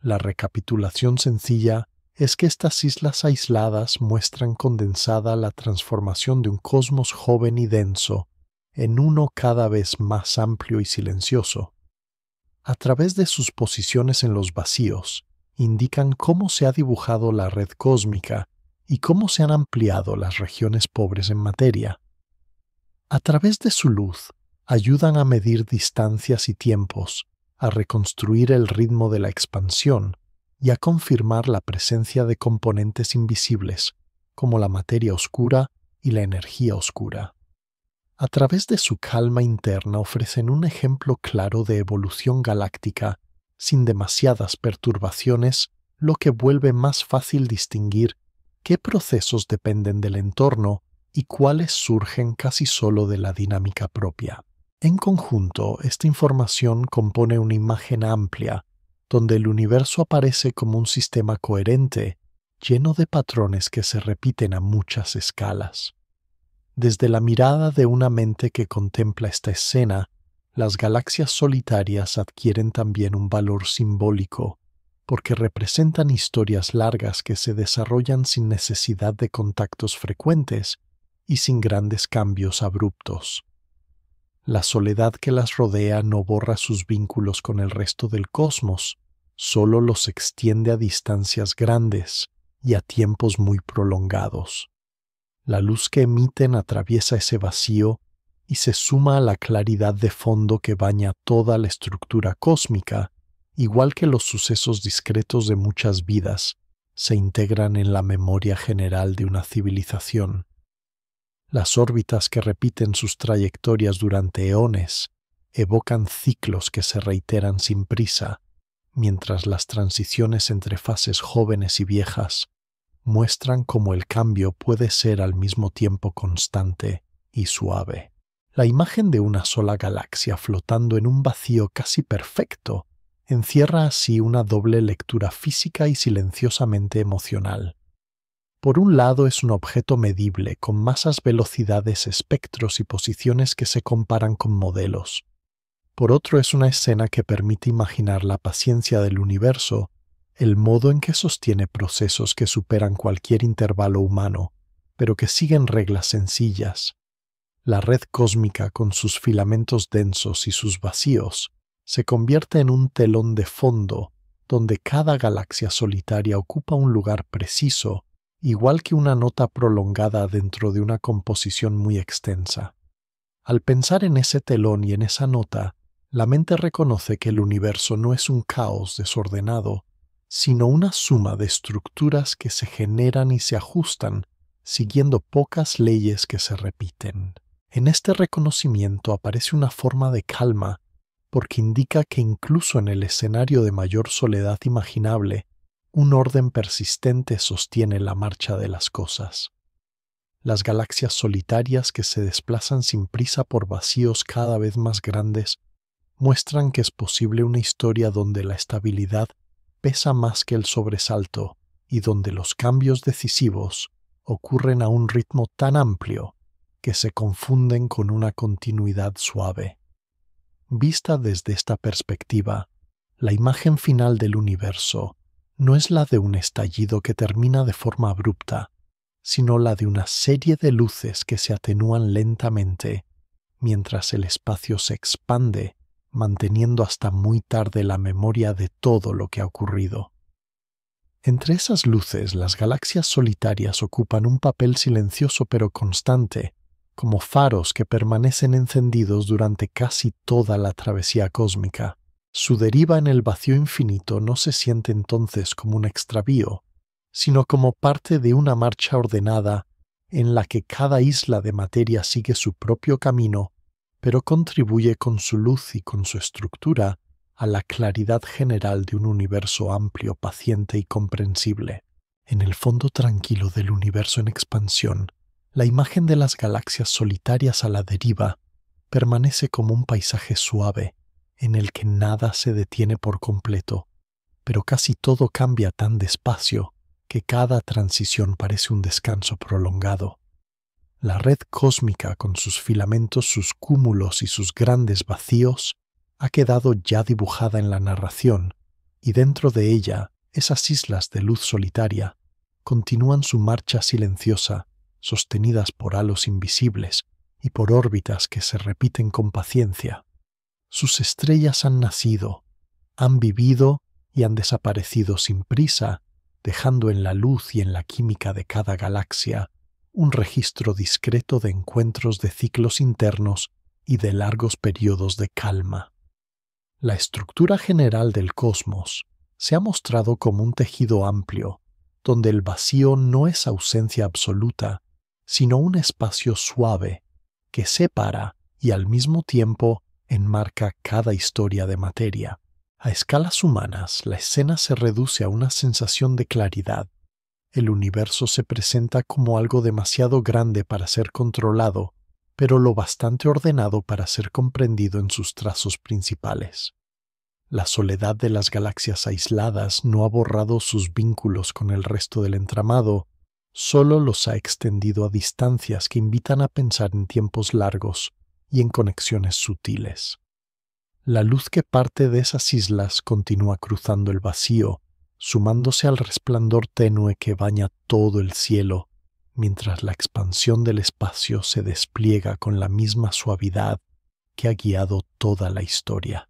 La recapitulación sencilla es que estas islas aisladas muestran condensada la transformación de un cosmos joven y denso en uno cada vez más amplio y silencioso. A través de sus posiciones en los vacíos, indican cómo se ha dibujado la red cósmica y cómo se han ampliado las regiones pobres en materia. A través de su luz, ayudan a medir distancias y tiempos, a reconstruir el ritmo de la expansión y a confirmar la presencia de componentes invisibles, como la materia oscura y la energía oscura. A través de su calma interna ofrecen un ejemplo claro de evolución galáctica sin demasiadas perturbaciones, lo que vuelve más fácil distinguir qué procesos dependen del entorno y cuáles surgen casi solo de la dinámica propia. En conjunto, esta información compone una imagen amplia, donde el universo aparece como un sistema coherente, lleno de patrones que se repiten a muchas escalas. Desde la mirada de una mente que contempla esta escena, las galaxias solitarias adquieren también un valor simbólico, porque representan historias largas que se desarrollan sin necesidad de contactos frecuentes y sin grandes cambios abruptos. La soledad que las rodea no borra sus vínculos con el resto del cosmos, solo los extiende a distancias grandes y a tiempos muy prolongados. La luz que emiten atraviesa ese vacío y se suma a la claridad de fondo que baña toda la estructura cósmica, igual que los sucesos discretos de muchas vidas, se integran en la memoria general de una civilización. Las órbitas que repiten sus trayectorias durante eones evocan ciclos que se reiteran sin prisa, mientras las transiciones entre fases jóvenes y viejas muestran cómo el cambio puede ser al mismo tiempo constante y suave. La imagen de una sola galaxia flotando en un vacío casi perfecto encierra así una doble lectura física y silenciosamente emocional. Por un lado es un objeto medible con masas, velocidades, espectros y posiciones que se comparan con modelos. Por otro es una escena que permite imaginar la paciencia del universo, el modo en que sostiene procesos que superan cualquier intervalo humano, pero que siguen reglas sencillas. La red cósmica, con sus filamentos densos y sus vacíos, se convierte en un telón de fondo donde cada galaxia solitaria ocupa un lugar preciso, igual que una nota prolongada dentro de una composición muy extensa. Al pensar en ese telón y en esa nota, la mente reconoce que el universo no es un caos desordenado, sino una suma de estructuras que se generan y se ajustan, siguiendo pocas leyes que se repiten. En este reconocimiento aparece una forma de calma, porque indica que incluso en el escenario de mayor soledad imaginable, un orden persistente sostiene la marcha de las cosas. Las galaxias solitarias que se desplazan sin prisa por vacíos cada vez más grandes muestran que es posible una historia donde la estabilidad pesa más que el sobresalto y donde los cambios decisivos ocurren a un ritmo tan amplio que se confunden con una continuidad suave. Vista desde esta perspectiva, la imagen final del universo no es la de un estallido que termina de forma abrupta, sino la de una serie de luces que se atenúan lentamente mientras el espacio se expande, manteniendo hasta muy tarde la memoria de todo lo que ha ocurrido. Entre esas luces, las galaxias solitarias ocupan un papel silencioso pero constante, como faros que permanecen encendidos durante casi toda la travesía cósmica. Su deriva en el vacío infinito no se siente entonces como un extravío, sino como parte de una marcha ordenada en la que cada isla de materia sigue su propio camino, pero contribuye con su luz y con su estructura a la claridad general de un universo amplio, paciente y comprensible. En el fondo tranquilo del universo en expansión, la imagen de las galaxias solitarias a la deriva permanece como un paisaje suave en el que nada se detiene por completo, pero casi todo cambia tan despacio que cada transición parece un descanso prolongado. La red cósmica, con sus filamentos, sus cúmulos y sus grandes vacíos, ha quedado ya dibujada en la narración, y dentro de ella, esas islas de luz solitaria continúan su marcha silenciosa, sostenidas por halos invisibles y por órbitas que se repiten con paciencia. Sus estrellas han nacido, han vivido y han desaparecido sin prisa, dejando en la luz y en la química de cada galaxia un registro discreto de encuentros de ciclos internos y de largos periodos de calma. La estructura general del cosmos se ha mostrado como un tejido amplio, donde el vacío no es ausencia absoluta, sino un espacio suave que separa y al mismo tiempo enmarca cada historia de materia. A escalas humanas, la escena se reduce a una sensación de claridad. El universo se presenta como algo demasiado grande para ser controlado, pero lo bastante ordenado para ser comprendido en sus trazos principales. La soledad de las galaxias aisladas no ha borrado sus vínculos con el resto del entramado, solo los ha extendido a distancias que invitan a pensar en tiempos largos y en conexiones sutiles. La luz que parte de esas islas continúa cruzando el vacío, sumándose al resplandor tenue que baña todo el cielo, mientras la expansión del espacio se despliega con la misma suavidad que ha guiado toda la historia.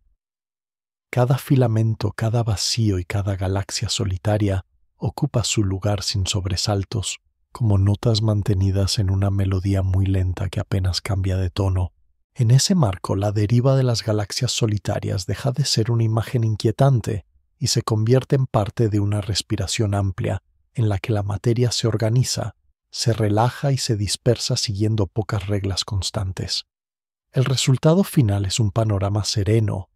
Cada filamento, cada vacío y cada galaxia solitaria ocupa su lugar sin sobresaltos, como notas mantenidas en una melodía muy lenta que apenas cambia de tono, En ese marco, la deriva de las galaxias solitarias deja de ser una imagen inquietante y se convierte en parte de una respiración amplia en la que la materia se organiza, se relaja y se dispersa siguiendo pocas reglas constantes. El resultado final es un panorama sereno,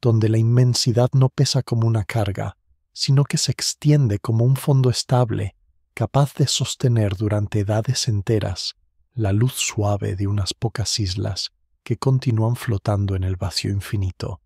donde la inmensidad no pesa como una carga, sino que se extiende como un fondo estable, capaz de sostener durante edades enteras la luz suave de unas pocas islas que continúan flotando en el vacío infinito.